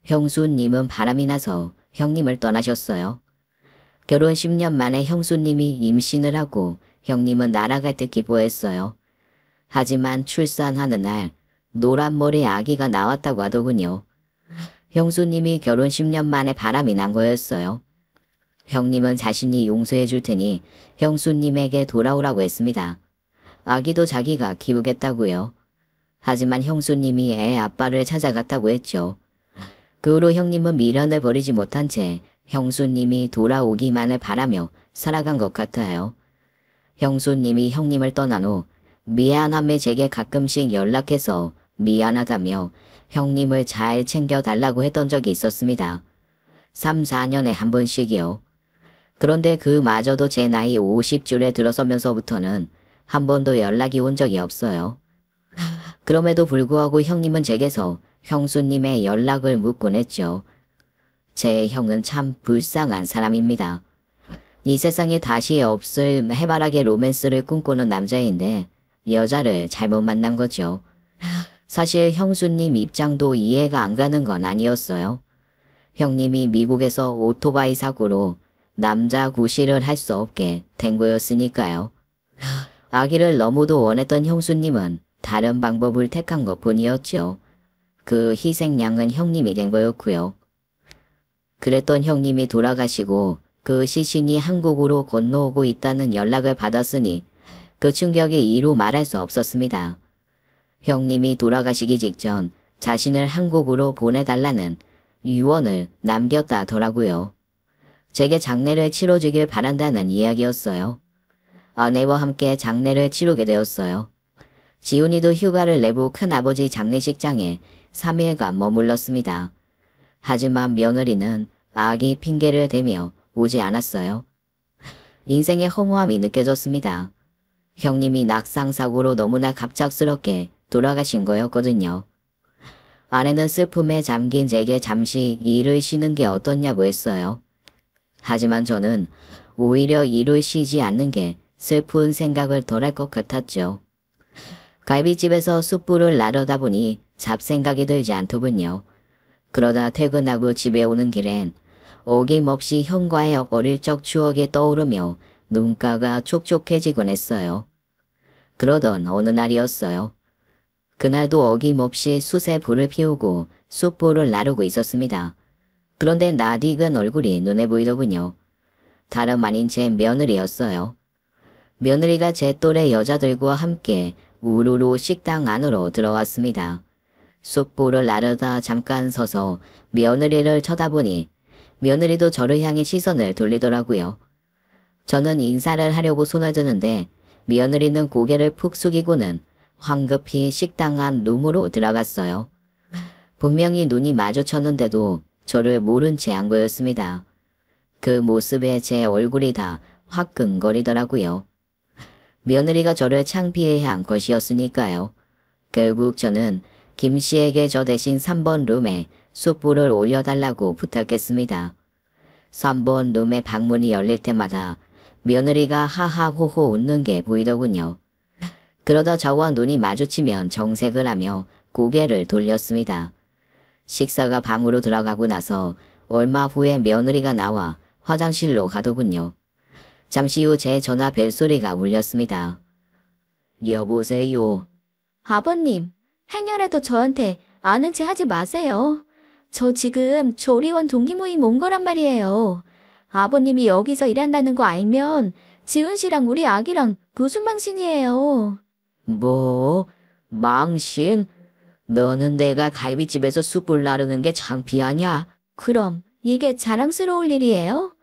형수님은 바람이 나서 형님을 떠나셨어요. 결혼 10년 만에 형수님이 임신을 하고 형님은 날아갈 듯 기뻐했어요. 하지만 출산하는 날 노란 머리 아기가 나왔다고 하더군요. 형수님이 결혼 10년 만에 바람이 난 거였어요. 형님은 자신이 용서해 줄 테니 형수님에게 돌아오라고 했습니다. 아기도 자기가 키우겠다고요. 하지만 형수님이 애 아빠를 찾아갔다고 했죠. 그 후로 형님은 미련을 버리지 못한 채 형수님이 돌아오기만을 바라며 살아간 것 같아요. 형수님이 형님을 떠난 후 미안함에 제게 가끔씩 연락해서 미안하다며 형님을 잘 챙겨달라고 했던 적이 있었습니다. 3, 4년에 한 번씩이요. 그런데 그마저도 제 나이 50줄에 들어서면서부터는 한 번도 연락이 온 적이 없어요. 그럼에도 불구하고 형님은 제게서 형수님의 연락을 묻곤 했죠. 제 형은 참 불쌍한 사람입니다. 이 세상에 다시 없을 해바라기 로맨스를 꿈꾸는 남자인데 여자를 잘못 만난 거죠. 사실 형수님 입장도 이해가 안 가는 건 아니었어요. 형님이 미국에서 오토바이 사고로 남자 구실을 할 수 없게 된 거였으니까요. 아기를 너무도 원했던 형수님은 다른 방법을 택한 것 뿐이었죠. 그 희생양은 형님이 된 거였고요. 그랬던 형님이 돌아가시고 그 시신이 한국으로 건너오고 있다는 연락을 받았으니 그 충격이 이루 말할 수 없었습니다. 형님이 돌아가시기 직전 자신을 한국으로 보내달라는 유언을 남겼다더라고요. 제게 장례를 치러주길 바란다는 이야기였어요. 아내와 함께 장례를 치르게 되었어요. 지훈이도 휴가를 내고 큰아버지 장례식장에 3일간 머물렀습니다. 하지만 며느리는 아기 핑계를 대며 오지 않았어요. 인생의 허무함이 느껴졌습니다. 형님이 낙상사고로 너무나 갑작스럽게 돌아가신 거였거든요. 아내는 슬픔에 잠긴 제게 잠시 일을 쉬는 게 어떻냐고 했어요. 하지만 저는 오히려 일을 쉬지 않는 게 슬픈 생각을 덜 할 것 같았죠. 갈비집에서 숯불을 나르다 보니 잡생각이 들지 않더군요. 그러다 퇴근하고 집에 오는 길엔 어김없이 형과의 어릴 적 추억이 떠오르며 눈가가 촉촉해지곤 했어요. 그러던 어느 날이었어요. 그날도 어김없이 숯에 불을 피우고 숯불을 나르고 있었습니다. 그런데 낯익은 얼굴이 눈에 보이더군요. 다름 아닌 제 며느리였어요. 며느리가 제 또래 여자들과 함께 우르르 식당 안으로 들어왔습니다. 숯불을 나르다 잠깐 서서 며느리를 쳐다보니 며느리도 저를 향해 시선을 돌리더라고요. 저는 인사를 하려고 손을 드는데 며느리는 고개를 푹 숙이고는 황급히 식당 안 룸으로 들어갔어요. 분명히 눈이 마주쳤는데도 저를 모른 채 안 보였습니다. 그 모습에 제 얼굴이 다 화끈거리더라고요. 며느리가 저를 창피해야 한 것이었으니까요. 결국 저는 김 씨에게 저 대신 3번 룸에 숯불을 올려달라고 부탁했습니다. 3번 룸의 방문이 열릴 때마다 며느리가 하하호호 웃는 게 보이더군요. 그러다 저와 눈이 마주치면 정색을 하며 고개를 돌렸습니다. 식사가 방으로 들어가고 나서 얼마 후에 며느리가 나와 화장실로 가더군요. 잠시 후 제 전화 벨소리가 울렸습니다. 여보세요. 아버님, 행여라도 저한테 아는 체 하지 마세요. 저 지금 조리원 동기 모임 온 거란 말이에요. 아버님이 여기서 일한다는 거 알면 지은 씨랑 우리 아기랑 무슨 망신이에요. 뭐? 망신? 너는 내가 갈비집에서 숯불 나르는 게 창피하냐? 그럼 이게 자랑스러울 일이에요?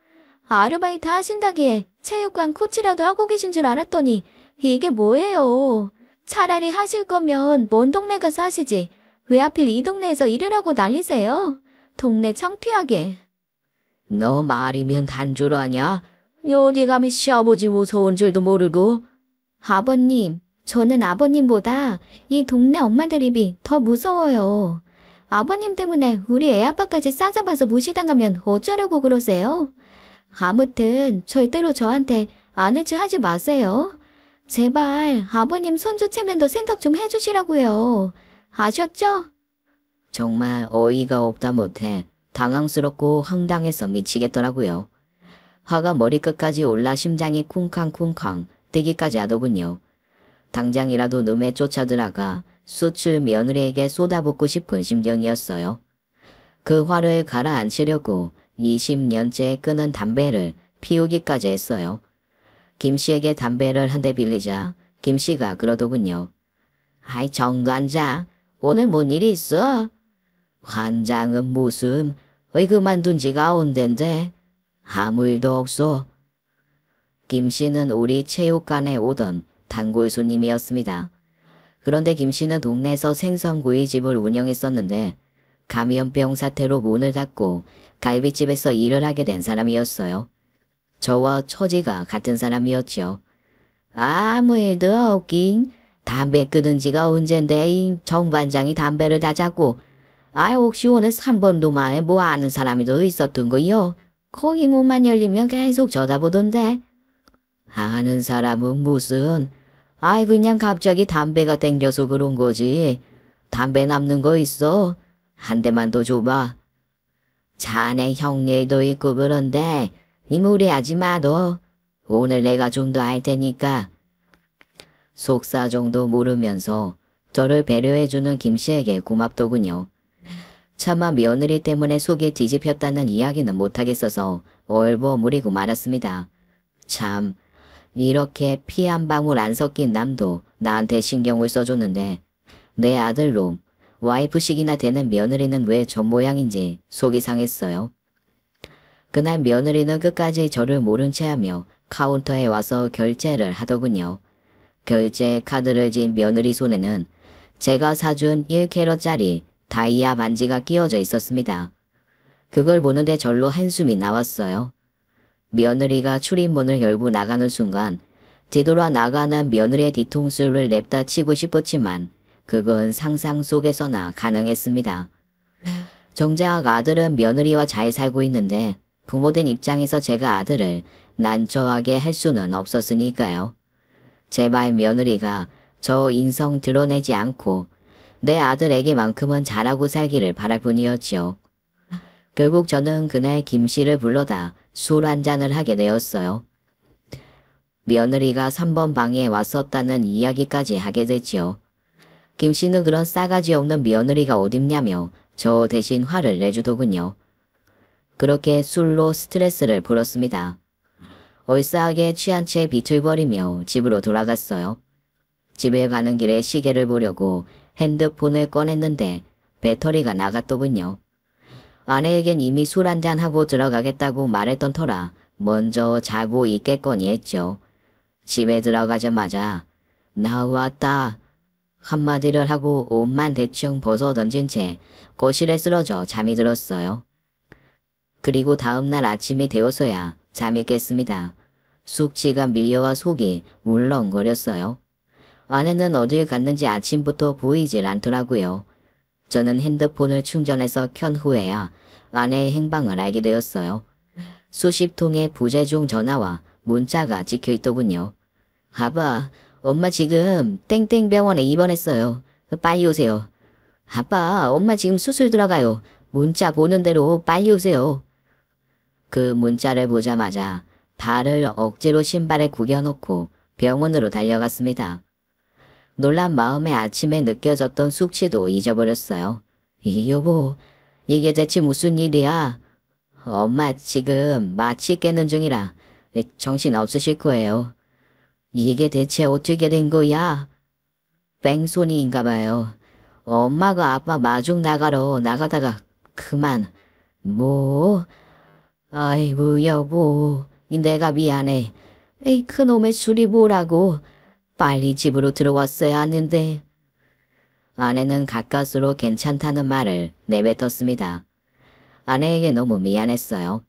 아르바이트 하신다기에 체육관 코치라도 하고 계신 줄 알았더니 이게 뭐예요? 차라리 하실 거면 먼 동네 가서 하시지. 왜 하필 이 동네에서 일을 하고 난리세요? 동네 창피하게. 너 말이면 단 줄 아냐? 어디 감히 시아버지 무서운 줄도 모르고. 아버님, 저는 아버님보다 이 동네 엄마들 입이 더 무서워요. 아버님 때문에 우리 애 아빠까지 싸잡아서 무시당하면 어쩌려고 그러세요? 아무튼 절대로 저한테 아는 체 하지 마세요. 제발 아버님 손주 체면도 생각 좀 해주시라고요. 아셨죠? 정말 어이가 없다 못해 당황스럽고 황당해서 미치겠더라고요. 화가 머리끝까지 올라 심장이 쿵쾅쿵쾅 뛰기까지 하더군요. 당장이라도 놈에 쫓아들어가 숯을 며느리에게 쏟아붓고 싶은 심정이었어요. 그 화를 가라앉히려고 20년째 끊은 담배를 피우기까지 했어요. 김씨에게 담배를 한 대 빌리자 김씨가 그러더군요. 아이 정관장, 오늘 뭔 일이 있어? 관장은 무슨, 왜 그만둔 지가 온댄데? 아무 일도 없소. 김씨는 우리 체육관에 오던 단골 손님이었습니다. 그런데 김씨는 동네에서 생선구이집을 운영했었는데 감염병 사태로 문을 닫고 갈비집에서 일을 하게 된 사람이었어요. 저와 처지가 같은 사람이었죠. 아무 일도 없긴. 담배 끊은 지가 언젠데 이 정반장이 담배를 다 잡고 혹시 오늘 3번도 만에 뭐 아는 사람이 더 있었던 거요? 거기 문만 열리면 계속 쳐다보던데. 아는 사람은 무슨. 그냥 갑자기 담배가 땡겨서 그런 거지. 담배 남는 거 있어? 한 대만 더 줘봐. 자네 형님도 있고 그런데 이 무리하지 마 너. 오늘 내가 좀 더 할 테니까. 속사 정도 모르면서 저를 배려해주는 김씨에게 고맙더군요. 차마 며느리 때문에 속이 뒤집혔다는 이야기는 못하겠어서 얼버무리고 말았습니다. 참, 이렇게 피 한 방울 안 섞인 남도 나한테 신경을 써줬는데 내 아들로 와이프식이나 되는 며느리는 왜 저 모양인지 속이 상했어요. 그날 며느리는 끝까지 저를 모른 채하며 카운터에 와서 결제를 하더군요. 결제 카드를 쥔 며느리 손에는 제가 사준 1캐럿짜리 다이아 반지가 끼워져 있었습니다. 그걸 보는데 절로 한숨이 나왔어요. 며느리가 출입문을 열고 나가는 순간 뒤돌아 나가는 며느리의 뒤통수를 냅다 치고 싶었지만 그건 상상 속에서나 가능했습니다. 정작 아들은 며느리와 잘 살고 있는데 부모된 입장에서 제가 아들을 난처하게 할 수는 없었으니까요. 제발 며느리가 저 인성 드러내지 않고 내 아들에게만큼은 잘하고 살기를 바랄 뿐이었지요. 결국 저는 그날 김씨를 불러다 술 한잔을 하게 되었어요. 며느리가 3번 방에 왔었다는 이야기까지 하게 됐지요. 김씨는 그런 싸가지 없는 며느리가 어딨냐며 저 대신 화를 내주더군요. 그렇게 술로 스트레스를 풀었습니다. 얼싸하게 취한 채 비틀거리며 집으로 돌아갔어요. 집에 가는 길에 시계를 보려고 핸드폰을 꺼냈는데 배터리가 나갔더군요. 아내에겐 이미 술 한잔하고 들어가겠다고 말했던 터라 먼저 자고 있겠거니 했죠. 집에 들어가자마자 나왔다 한마디를 하고 옷만 대충 벗어던진 채 거실에 쓰러져 잠이 들었어요. 그리고 다음날 아침이 되어서야 잠이 깼습니다. 숙취가 밀려와 속이 울렁거렸어요. 아내는 어딜 갔는지 아침부터 보이질 않더라고요. 저는 핸드폰을 충전해서 켠 후에야 아내의 행방을 알게 되었어요. 수십 통의 부재중 전화와 문자가 찍혀있더군요. 아빠, 엄마 지금 땡땡 병원에 입원했어요. 빨리 오세요. 아빠, 엄마 지금 수술 들어가요. 문자 보는 대로 빨리 오세요. 그 문자를 보자마자 발을 억지로 신발에 구겨놓고 병원으로 달려갔습니다. 놀란 마음에 아침에 느껴졌던 숙취도 잊어버렸어요. 여보, 이게 대체 무슨 일이야? 엄마 지금 마취 깨는 중이라 정신 없으실 거예요. 이게 대체 어떻게 된 거야? 뺑소니인가 봐요. 엄마가 아빠 마중 나가러 나가다가 그만. 뭐? 아이고 여보, 내가 미안해. 에이 그놈의 술이 뭐라고. 빨리 집으로 들어왔어야 하는데. 아내는 가까스로 괜찮다는 말을 내뱉었습니다. 아내에게 너무 미안했어요.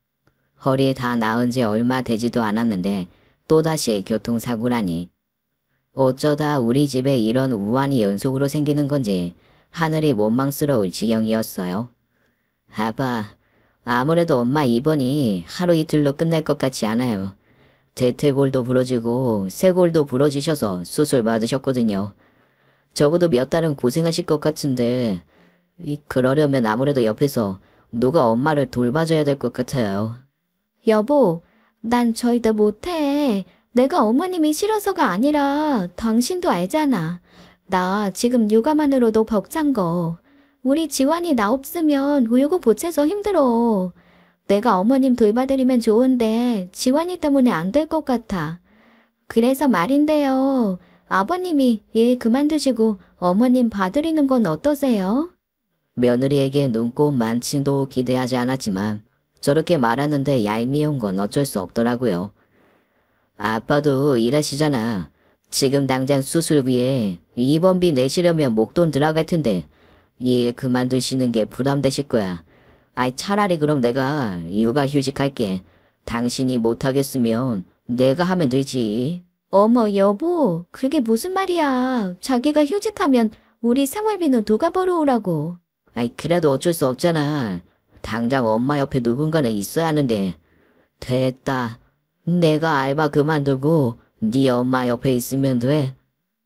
허리 다 나은 지 얼마 되지도 않았는데 또다시 교통사고라니. 어쩌다 우리 집에 이런 우환이 연속으로 생기는 건지 하늘이 원망스러울 지경이었어요. 아빠, 아무래도 엄마 입원이 하루 이틀로 끝날 것 같지 않아요. 대퇴골도 부러지고 쇄골도 부러지셔서 수술 받으셨거든요. 적어도 몇 달은 고생하실 것 같은데 그러려면 아무래도 옆에서 누가 엄마를 돌봐줘야 될 것 같아요. 여보, 난 절대 못해. 내가 어머님이 싫어서가 아니라 당신도 알잖아. 나 지금 육아만으로도 벅찬 거. 우리 지환이 나 없으면 울고 보채서 힘들어. 내가 어머님 돌봐드리면 좋은데 지환이 때문에 안 될 것 같아. 그래서 말인데요. 아버님이 일 그만두시고 어머님 봐드리는 건 어떠세요? 며느리에게 눈꽃 만침도 기대하지 않았지만 저렇게 말하는데 얄미운 건 어쩔 수 없더라고요. 아빠도 일하시잖아. 지금 당장 수술비에 입원비 내시려면 목돈 들어갈 텐데 일 그만두시는 게 부담되실 거야. 아이 차라리 그럼 내가 육아휴직할게. 당신이 못하겠으면 내가 하면 되지. 어머 여보, 그게 무슨 말이야. 자기가 휴직하면 우리 생활비는 누가 벌어오라고. 아이 그래도 어쩔 수 없잖아. 당장 엄마 옆에 누군가는 있어야 하는데. 됐다. 내가 알바 그만두고 네 엄마 옆에 있으면 돼.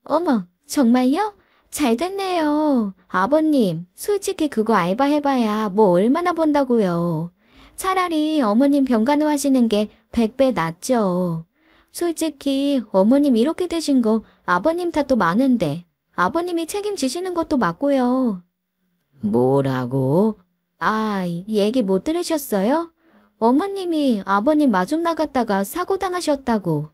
어머, 정말요? 잘 됐네요. 아버님, 솔직히 그거 알바 해봐야 뭐 얼마나 번다고요. 차라리 어머님 병간호 하시는 게 100배 낫죠. 솔직히 어머님 이렇게 되신 거 아버님 탓도 많은데 아버님이 책임지시는 것도 맞고요. 뭐라고? 아, 얘기 못 들으셨어요? 어머님이 아버님 마중 나갔다가 사고 당하셨다고.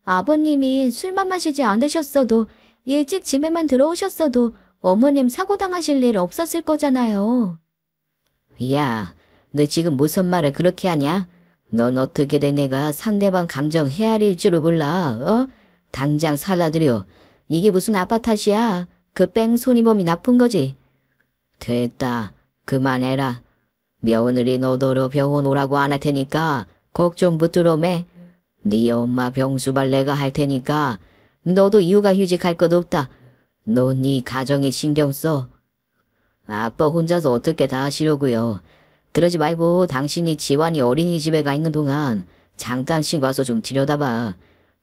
아버님이 술만 마시지 않으셨어도 일찍 집에만 들어오셨어도 어머님 사고 당하실 일 없었을 거잖아요. 야, 너 지금 무슨 말을 그렇게 하냐? 넌 어떻게 된 애가 상대방 감정 헤아릴 줄을 몰라, 어? 당장 살라드려. 이게 무슨 아빠 탓이야? 그 뺑소니범이 나쁜 거지. 됐다. 그만해라. 며느리 너더러 병원 오라고 안 할 테니까 걱정 붙들어 매. 네 엄마 병수발 내가 할 테니까 너도 육아휴직할 것 없다. 너 네 가정에 신경 써. 아빠 혼자서 어떻게 다 하시려고요. 그러지 말고 당신이 지환이 어린이집에 가 있는 동안 잠깐씩 와서 좀 들여다봐.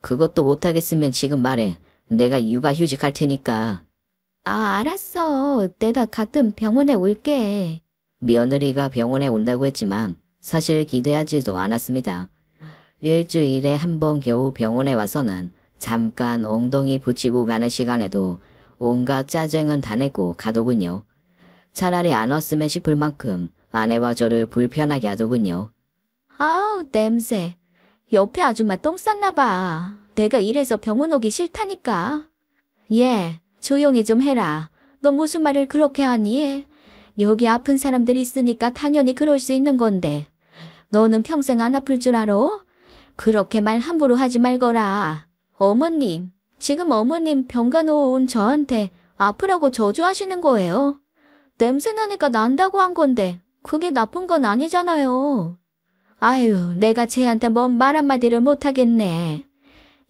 그것도 못하겠으면 지금 말해. 내가 육아휴직할 테니까. 아, 알았어. 내가 가끔 병원에 올게. 며느리가 병원에 온다고 했지만 사실 기대하지도 않았습니다. 일주일에 한 번 겨우 병원에 와서는 잠깐 엉덩이 붙이고 가는 시간에도 온갖 짜증은 다 내고 가더군요. 차라리 안 왔으면 싶을 만큼 아내와 저를 불편하게 하더군요. 아우, 냄새. 옆에 아줌마 똥 쌌나 봐. 내가 이래서 병원 오기 싫다니까. 얘, 조용히 좀 해라. 너 무슨 말을 그렇게 하니? 여기 아픈 사람들 있으니까 당연히 그럴 수 있는 건데. 너는 평생 안 아플 줄 알아? 그렇게 말 함부로 하지 말거라. 어머님, 지금 어머님 병간호 온 저한테 아프라고 저주하시는 거예요. 냄새 나니까 난다고 한 건데 그게 나쁜 건 아니잖아요. 아유, 내가 쟤한테 뭔 말 한마디를 못하겠네.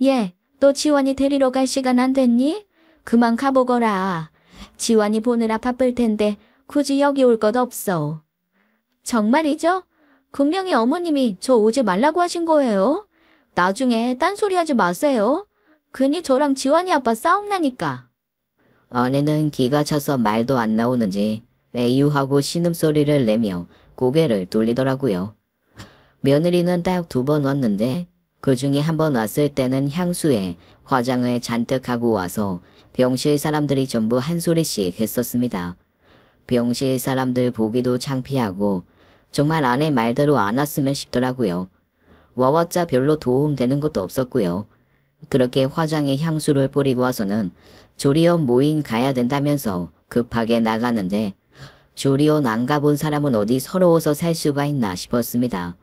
얘, 너 지환이 데리러 갈 시간 안 됐니? 그만 가보거라. 지환이 보느라 바쁠 텐데 굳이 여기 올 것 없어. 정말이죠? 분명히 어머님이 저 오지 말라고 하신 거예요. 나중에 딴소리 하지 마세요. 괜히 저랑 지환이 아빠 싸움 나니까. 아내는 기가 차서 말도 안 나오는지 애유하고 신음소리를 내며 고개를 돌리더라고요. 며느리는 딱 2번 왔는데 그 중에 한 번 왔을 때는 향수에 화장을 잔뜩 하고 와서 병실 사람들이 전부 한 소리씩 했었습니다. 병실 사람들 보기도 창피하고 정말 아내 말대로 안 왔으면 싶더라고요. 와봤자 별로 도움되는 것도 없었고요. 그렇게 화장에 향수를 뿌리고 와서는 조리원 모임 가야 된다면서 급하게 나가는데 조리원 안 가본 사람은 어디 서러워서 살 수가 있나 싶었습니다.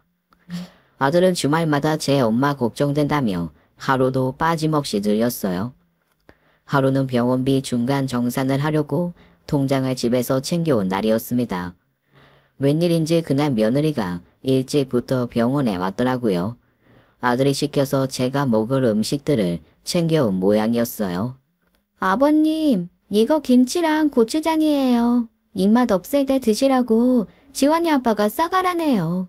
아들은 주말마다 제 엄마 걱정된다며 하루도 빠짐없이 들렸어요. 하루는 병원비 중간 정산을 하려고 통장을 집에서 챙겨온 날이었습니다. 웬일인지 그날 며느리가 일찍부터 병원에 왔더라고요. 아들이 시켜서 제가 먹을 음식들을 챙겨온 모양이었어요. 아버님, 이거 김치랑 고추장이에요. 입맛 없을 때 드시라고 지환이 아빠가 싸가라네요.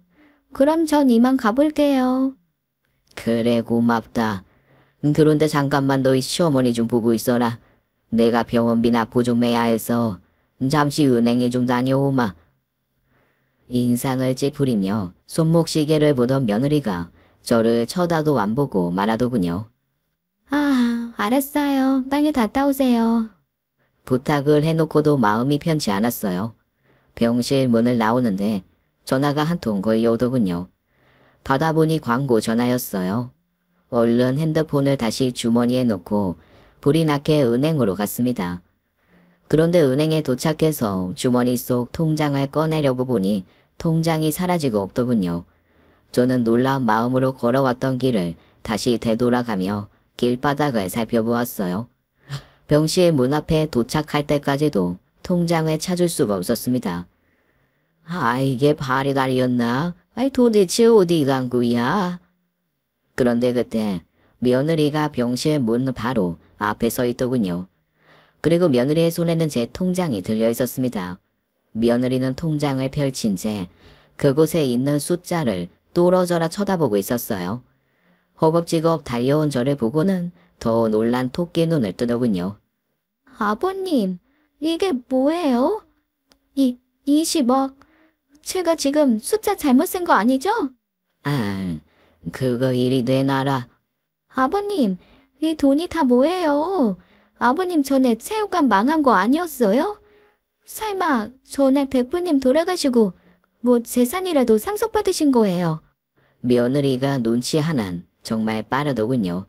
그럼 전 이만 가볼게요. 그래 고맙다. 그런데 잠깐만 너희 시어머니 좀 보고 있어라. 내가 병원비나 보좀 내야 해서 잠시 은행에 좀 다녀오마. 인상을 찌푸리며 손목시계를 보던 며느리가 저를 쳐다도 안 보고 말하더군요. 아, 알았어요. 빨리 갔다 오세요. 부탁을 해놓고도 마음이 편치 않았어요. 병실 문을 나오는데 전화가 한 통 걸려오더군요. 받아보니 광고 전화였어요. 얼른 핸드폰을 다시 주머니에 넣고 불이 나게 은행으로 갔습니다. 그런데 은행에 도착해서 주머니 속 통장을 꺼내려고 보니 통장이 사라지고 없더군요. 저는 놀라운 마음으로 걸어왔던 길을 다시 되돌아가며 길바닥을 살펴보았어요. 병실 문 앞에 도착할 때까지도 통장을 찾을 수가 없었습니다. 아, 이게 파리다리였나? 아이, 도대체 어디 간 거야? 그런데 그때 며느리가 병실 문 바로 앞에 서 있더군요. 그리고 며느리의 손에는 제 통장이 들려 있었습니다. 며느리는 통장을 펼친 채 그곳에 있는 숫자를 뚫어져라 쳐다보고 있었어요. 허겁지겁 달려온 저를 보고는 더 놀란 토끼 눈을 뜨더군요. 아버님, 이게 뭐예요? 20억. 제가 지금 숫자 잘못 쓴 거 아니죠? 아, 그거 일이 되나라. 아버님, 이 돈이 다 뭐예요? 아버님 전에 체육관 망한 거 아니었어요? 설마 전에 백부님 돌아가시고 뭐 재산이라도 상속받으신 거예요? 며느리가 눈치 하나는 정말 빠르더군요.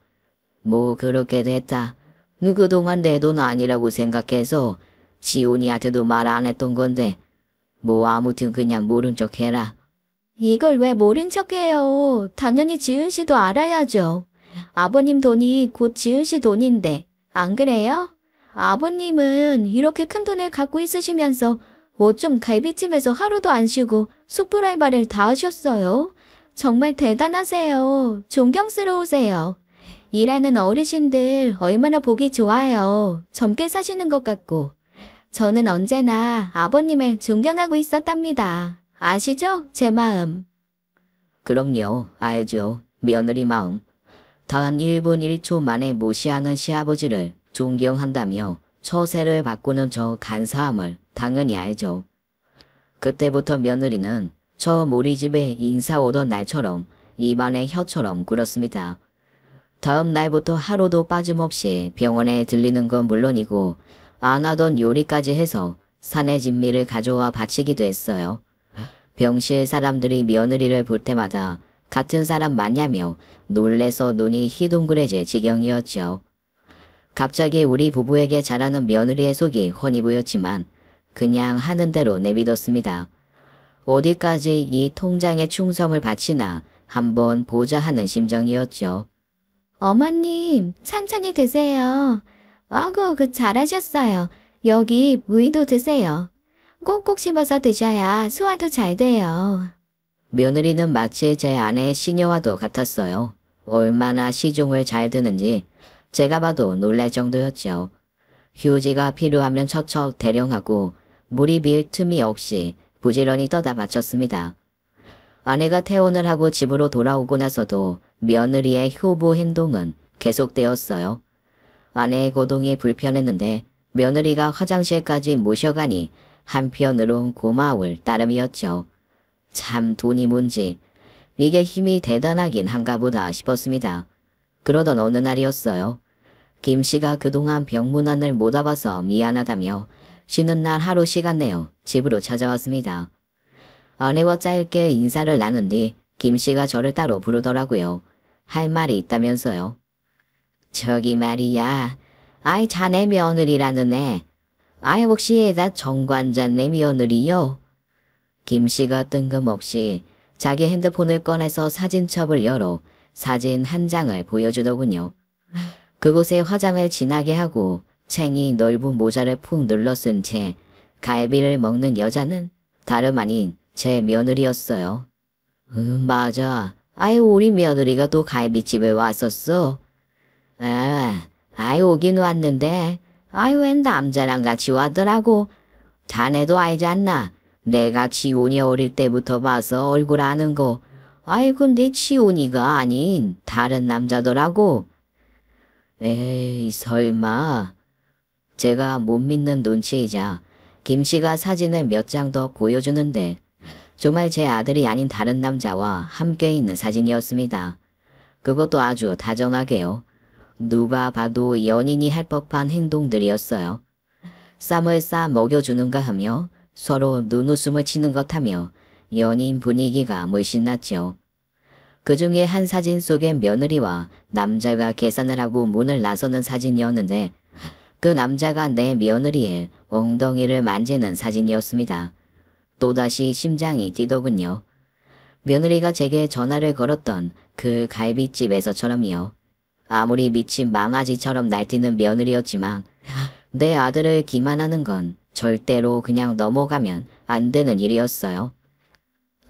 뭐 그렇게 됐다. 그동안 내 돈 아니라고 생각해서 지훈이한테도 말 안 했던 건데 뭐 아무튼 그냥 모른 척 해라. 이걸 왜 모른 척해요? 당연히 지은 씨도 알아야죠. 아버님 돈이 곧 지은 씨 돈인데 안 그래요? 아버님은 이렇게 큰 돈을 갖고 있으시면서 어쩜 갈비찜에서 하루도 안 쉬고 숯불 알바를 다 하셨어요? 정말 대단하세요. 존경스러우세요. 일하는 어르신들 얼마나 보기 좋아요. 젊게 사시는 것 같고. 저는 언제나 아버님을 존경하고 있었답니다. 아시죠? 제 마음. 그럼요, 알죠. 며느리 마음. 단 1분 1초 만에 무시하는 시아버지를 존경한다며 처세를 바꾸는 저 간사함을 당연히 알죠. 그때부터 며느리는 저 우리 집에 인사 오던 날처럼 입안에 혀처럼 굴었습니다. 다음 날부터 하루도 빠짐없이 병원에 들리는 건 물론이고 안 하던 요리까지 해서 산의 진미를 가져와 바치기도 했어요. 병실 사람들이 며느리를 볼 때마다 같은 사람 맞냐며 놀래서 눈이 희둥그레질 지경이었죠. 갑자기 우리 부부에게 잘하는 며느리의 속이 훤히 보였지만 그냥 하는 대로 내비뒀습니다. 어디까지 이 통장에 충성을 바치나 한번 보자 하는 심정이었죠. 어머님, 천천히 드세요. 아구, 잘하셨어요. 여기 무의도 드세요. 꼭꼭 씹어서 드셔야 소화도 잘 돼요. 며느리는 마치 제 아내의 시녀와도 같았어요. 얼마나 시중을 잘 드는지 제가 봐도 놀랄 정도였죠. 휴지가 필요하면 척척 대령하고 물이 빌 틈이 없이 부지런히 떠다 바쳤습니다. 아내가 퇴원을 하고 집으로 돌아오고 나서도 며느리의 효부 행동은 계속되었어요. 아내의 고동이 불편했는데 며느리가 화장실까지 모셔가니 한편으론 고마울 따름이었죠. 참 돈이 뭔지 이게 힘이 대단하긴 한가 보다 싶었습니다. 그러던 어느 날이었어요. 김씨가 그동안 병문안을 못 와봐서 미안하다며 쉬는 날 하루 시간 내어 집으로 찾아왔습니다. 아내와 짧게 인사를 나눈 뒤 김씨가 저를 따로 부르더라고요. 할 말이 있다면서요. 저기 말이야. 아이 자네 며느리라는 애. 아이 혹시 나 정관자네 며느리요? 김씨가 뜬금없이 자기 핸드폰을 꺼내서 사진첩을 열어 사진 한 장을 보여주더군요. 그곳에 화장을 진하게 하고 챙이 넓은 모자를 푹 눌러 쓴 채 갈비를 먹는 여자는 다름 아닌 제 며느리였어요. 맞아. 아이 우리 며느리가 또 갈비집에 왔었어. 아이 오긴 왔는데 아이 웬 남자랑 같이 왔더라고. 자네도 알지 않나? 내가 치훈이 어릴 때부터 봐서 얼굴 아는 거. 아이 근데 치훈이가 아닌 다른 남자더라고. 에이 설마. 제가 못 믿는 눈치이자 김씨가 사진을 몇 장 더 보여주는데 정말 제 아들이 아닌 다른 남자와 함께 있는 사진이었습니다. 그것도 아주 다정하게요. 누가 봐도 연인이 할 법한 행동들이었어요. 쌈을 싸 먹여주는가 하며 서로 눈웃음을 치는 것 하며 연인 분위기가 물씬 났죠. 그 중에 한 사진 속의 며느리와 남자가 계산을 하고 문을 나서는 사진이었는데 그 남자가 내 며느리의 엉덩이를 만지는 사진이었습니다. 또다시 심장이 뛰더군요. 며느리가 제게 전화를 걸었던 그 갈비집에서처럼요. 아무리 미친 망아지처럼 날뛰는 며느리였지만 내 아들을 기만하는 건 절대로 그냥 넘어가면 안 되는 일이었어요.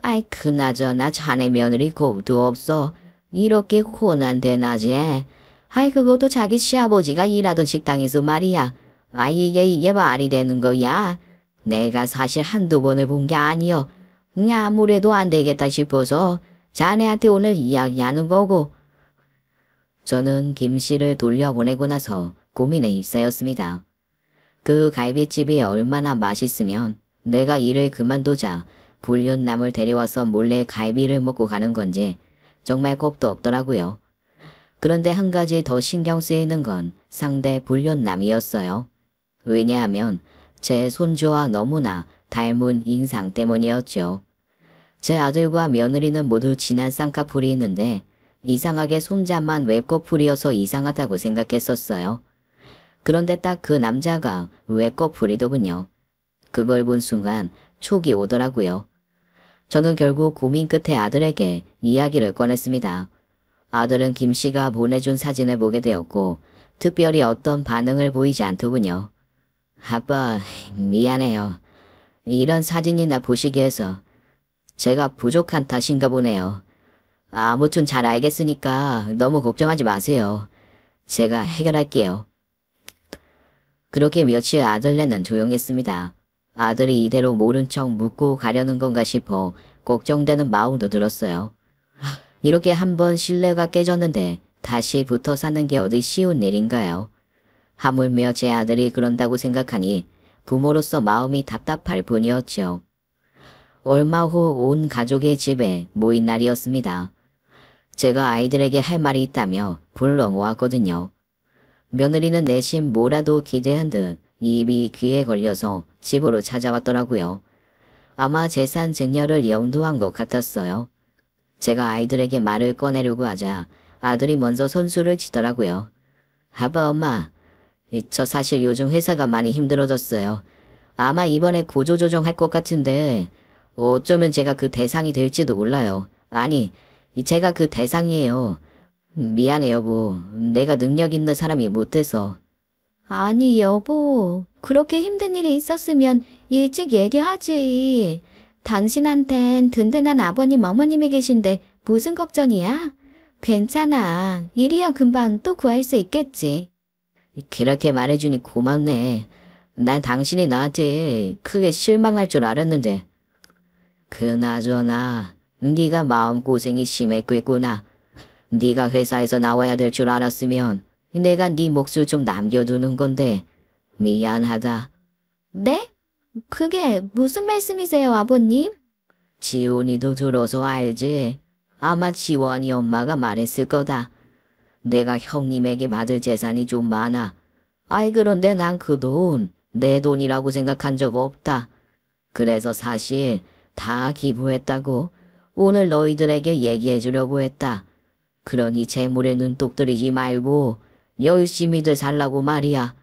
아이 그나저나 자네 며느리 겁도 없어. 이렇게 혼한데 낮에. 아이 그것도 자기 시아버지가 일하던 식당에서 말이야. 아이 이게 말이 되는 거야. 내가 사실 한두 번을 본 게 아니여. 아무래도 안 되겠다 싶어서 자네한테 오늘 이야기하는 거고. 저는 김씨를 돌려보내고 나서 고민에 휩싸였습니다. 그 갈비집이 얼마나 맛있으면 내가 일을 그만두자 불륜남을 데려와서 몰래 갈비를 먹고 가는 건지 정말 겁도 없더라고요. 그런데 한 가지 더 신경 쓰이는 건 상대 불륜남이었어요. 왜냐하면 제 손주와 너무나 닮은 인상 때문이었죠. 제 아들과 며느리는 모두 진한 쌍꺼풀이 있는데 이상하게 손자만 외꺼풀이어서 이상하다고 생각했었어요. 그런데 딱 그 남자가 외꺼풀이더군요. 그걸 본 순간 촉이 오더라고요. 저는 결국 고민 끝에 아들에게 이야기를 꺼냈습니다. 아들은 김씨가 보내준 사진을 보게 되었고 특별히 어떤 반응을 보이지 않더군요. 아빠 미안해요. 이런 사진이나 보시기에서 제가 부족한 탓인가 보네요. 아무튼 잘 알겠으니까 너무 걱정하지 마세요. 제가 해결할게요. 그렇게 며칠 아들네는 조용했습니다. 아들이 이대로 모른 척 묻고 가려는 건가 싶어 걱정되는 마음도 들었어요. 이렇게 한번 신뢰가 깨졌는데 다시 붙어 사는 게 어디 쉬운 일인가요? 하물며 제 아들이 그런다고 생각하니 부모로서 마음이 답답할 뿐이었죠. 얼마 후 온 가족의 집에 모인 날이었습니다. 제가 아이들에게 할 말이 있다며 불러 모았거든요. 며느리는 내심 뭐라도 기대한 듯 입이 귀에 걸려서 집으로 찾아왔더라고요. 아마 재산 증여를 염두한 것 같았어요. 제가 아이들에게 말을 꺼내려고 하자 아들이 먼저 선수를 치더라고요. 아빠 엄마, 저 사실 요즘 회사가 많이 힘들어졌어요. 아마 이번에 구조조정할 것 같은데 어쩌면 제가 그 대상이 될지도 몰라요. 아니, 제가 그 대상이에요. 미안해 여보. 내가 능력 있는 사람이 못돼서. 아니 여보, 그렇게 힘든 일이 있었으면 일찍 얘기하지. 당신한텐 든든한 아버님 어머님이 계신데 무슨 걱정이야? 괜찮아. 일이야 금방 또 구할 수 있겠지. 그렇게 말해주니 고맙네. 난 당신이 나한테 크게 실망할 줄 알았는데. 그나저나 네가 마음고생이 심했겠구나. 네가 회사에서 나와야 될 줄 알았으면 내가 네 몫을 좀 남겨두는 건데 미안하다. 네? 그게 무슨 말씀이세요, 아버님? 지훈이도 들어서 알지? 아마 지원이 엄마가 말했을 거다. 내가 형님에게 받을 재산이 좀 많아. 아이 그런데 난 그 돈 내 돈이라고 생각한 적 없다. 그래서 사실 다 기부했다고 오늘 너희들에게 얘기해 주려고 했다. 그러니 재물에 눈독 들이지 말고 열심히들 살라고 말이야.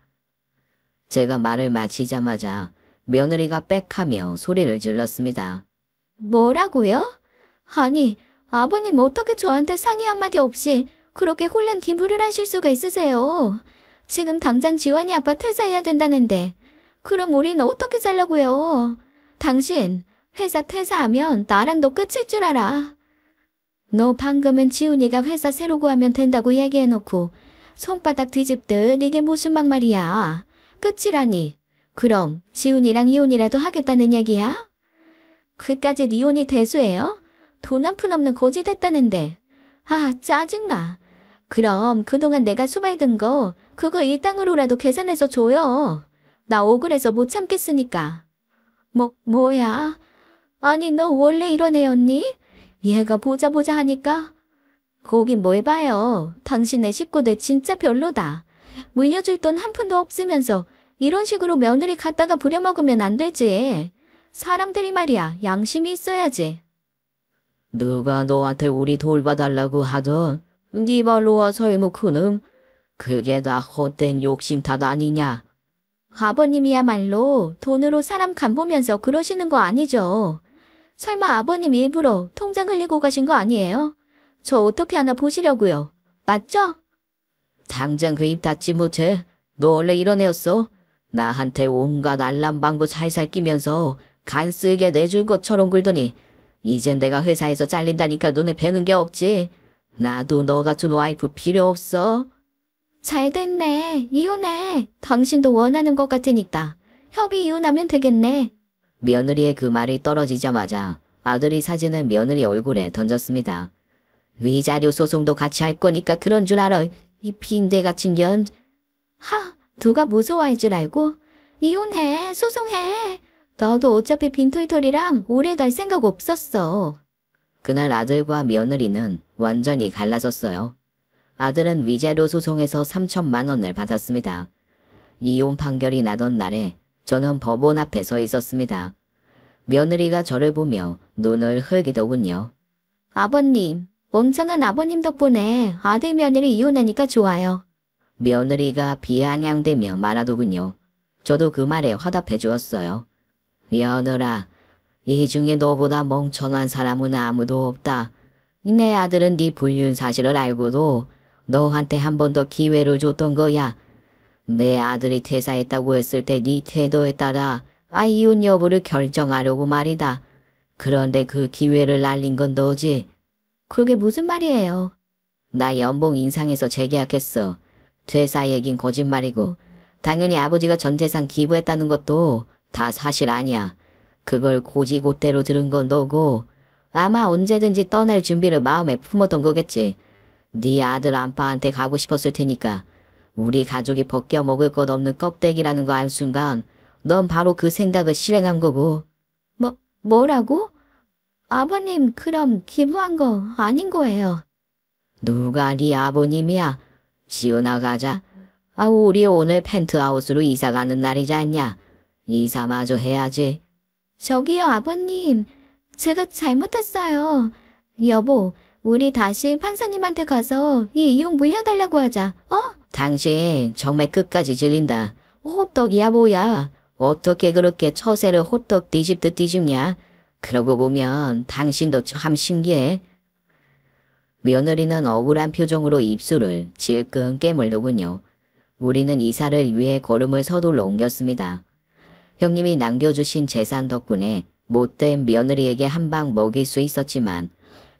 제가 말을 마치자마자 며느리가 빽하며 소리를 질렀습니다. 뭐라고요? 아니, 아버님 어떻게 저한테 상의 한마디 없이 그렇게 홀린 기부를 하실 수가 있으세요? 지금 당장 지원이 아빠 퇴사해야 된다는데 그럼 우린 어떻게 살라고요? 당신 회사 퇴사하면 나랑 너 끝일 줄 알아. 너 방금은 지훈이가 회사 새로 구하면 된다고 얘기해놓고 손바닥 뒤집듯 이게 무슨 막말이야. 끝이라니. 그럼 지훈이랑 이혼이라도 하겠다는 얘기야? 그까짓 이혼이 대수예요? 돈 한 푼 없는 거지 됐다는데. 아, 짜증나. 그럼 그동안 내가 수발든 거 그거 일당으로라도 계산해서 줘요. 나 억울해서 못 참겠으니까. 뭐야? 아니 너 원래 이런 애였니? 얘가 보자 하니까. 거긴 뭘 봐요. 당신네 식구들 진짜 별로다. 물려줄 돈 한 푼도 없으면서 이런 식으로 며느리 갖다가 부려먹으면 안 되지. 사람들이 말이야 양심이 있어야지. 누가 너한테 우리 돌봐달라고 하던 네 말로 와서 해놓고는 그게 다 헛된 욕심 탓 아니냐. 아버님이야말로 돈으로 사람 간보면서 그러시는 거 아니죠? 설마 아버님 일부러 통장 흘리고 가신 거 아니에요? 저 어떻게 하나 보시려고요. 맞죠? 당장 그 입 닫지 못해. 너 원래 이런 애였어. 나한테 온갖 알람방구 살살 끼면서 간쓰게 내줄 것처럼 굴더니 이젠 내가 회사에서 잘린다니까 눈에 뵈는 게 없지. 나도 너 같은 와이프 필요 없어. 잘 됐네. 이혼해. 당신도 원하는 것 같으니까. 협의 이혼하면 되겠네. 며느리의 그 말이 떨어지자마자 아들이 사진을 며느리 얼굴에 던졌습니다. 위자료 소송도 같이 할 거니까 그런 줄 알아. 이 빈대 같은 년. 누가 무서워할 줄 알고? 이혼해. 소송해. 나도 어차피 빈털털이랑 오래 갈 생각 없었어. 그날 아들과 며느리는 완전히 갈라졌어요. 아들은 위자료 소송에서 3천만 원을 받았습니다. 이혼 판결이 나던 날에 저는 법원 앞에 서 있었습니다. 며느리가 저를 보며 눈을 흘기더군요. 아버님, 멍청한 아버님 덕분에 아들 며느리 이혼하니까 좋아요. 며느리가 비아냥대며 말하더군요. 저도 그 말에 화답해 주었어요. 며느라, 이 중에 너보다 멍청한 사람은 아무도 없다. 내 아들은 네 불륜 사실을 알고도 너한테 한 번 더 기회를 줬던 거야. 내 아들이 퇴사했다고 했을 때 네 태도에 따라 이혼 여부를 결정하려고 말이다. 그런데 그 기회를 날린 건 너지. 그게 무슨 말이에요? 나 연봉 인상해서 재계약했어. 퇴사 얘긴 거짓말이고 당연히 아버지가 전 재산 기부했다는 것도 다 사실 아니야. 그걸 고지고대로 들은 건 너고 아마 언제든지 떠날 준비를 마음에 품었던 거겠지. 네 아들 아빠한테 가고 싶었을 테니까 우리 가족이 벗겨 먹을 것 없는 껍데기라는 거 알 순간 넌 바로 그 생각을 실행한 거고. 뭐라고? 아버님 그럼 기부한 거 아닌 거예요. 누가 네 아버님이야? 지훈아 가자. 우리 오늘 펜트하우스로 이사 가는 날이지 않냐? 이사마저 해야지. 저기요 아버님, 제가 잘못했어요. 여보, 우리 다시 판사님한테 가서 이 이혼 물려달라고 하자. 당신 정말 끝까지 질린다. 호떡이야 뭐야. 어떻게 그렇게 처세를 호떡 뒤집듯 뒤집냐. 그러고 보면 당신도 참 신기해. 며느리는 억울한 표정으로 입술을 질끈 깨물더군요. 우리는 이사를 위해 걸음을 서둘러 옮겼습니다. 형님이 남겨주신 재산 덕분에 못된 며느리에게 한 방 먹일 수 있었지만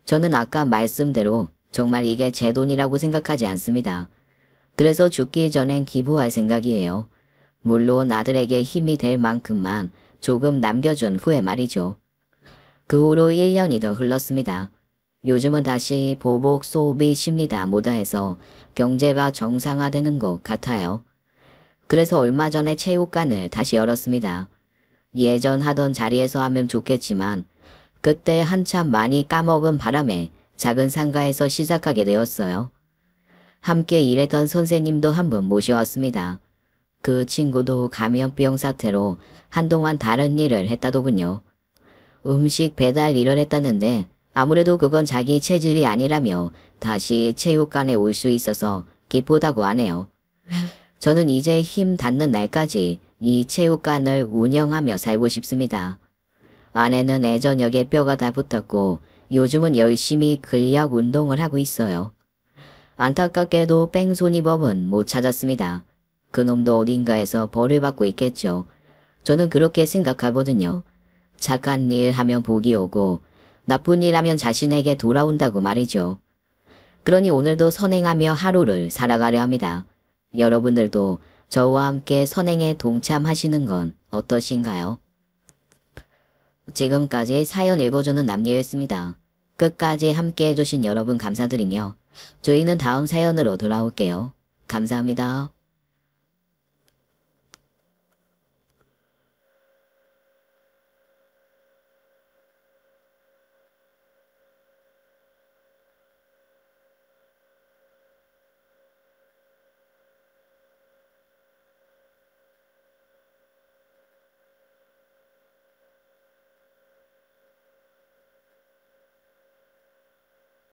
저는 아까 말씀대로 정말 이게 제 돈이라고 생각하지 않습니다. 그래서 죽기 전엔 기부할 생각이에요. 물론 아들에게 힘이 될 만큼만 조금 남겨준 후에 말이죠. 그 후로 1년이 더 흘렀습니다. 요즘은 다시 보복 소비 심리다 모다해서 경제가 정상화되는 것 같아요. 그래서 얼마 전에 체육관을 다시 열었습니다. 예전 하던 자리에서 하면 좋겠지만 그때 한참 많이 까먹은 바람에 작은 상가에서 시작하게 되었어요. 함께 일했던 선생님도 한 분 모셔왔습니다. 그 친구도 감염병 사태로 한동안 다른 일을 했다더군요. 음식 배달 일을 했다는데 아무래도 그건 자기 체질이 아니라며 다시 체육관에 올 수 있어서 기쁘다고 하네요. 저는 이제 힘 닿는 날까지 이 체육관을 운영하며 살고 싶습니다. 아내는 애저녁에 뼈가 다 붙었고 요즘은 열심히 근력 운동을 하고 있어요. 안타깝게도 뺑소니범은 못 찾았습니다. 그놈도 어딘가에서 벌을 받고 있겠죠. 저는 그렇게 생각하거든요. 착한 일 하면 복이 오고 나쁜 일 하면 자신에게 돌아온다고 말이죠. 그러니 오늘도 선행하며 하루를 살아가려 합니다. 여러분들도 저와 함께 선행에 동참하시는 건 어떠신가요? 지금까지 사연 읽어주는 남녀였습니다. 끝까지 함께 해주신 여러분 감사드리며 저희는 다음 사연으로 돌아올게요. 감사합니다.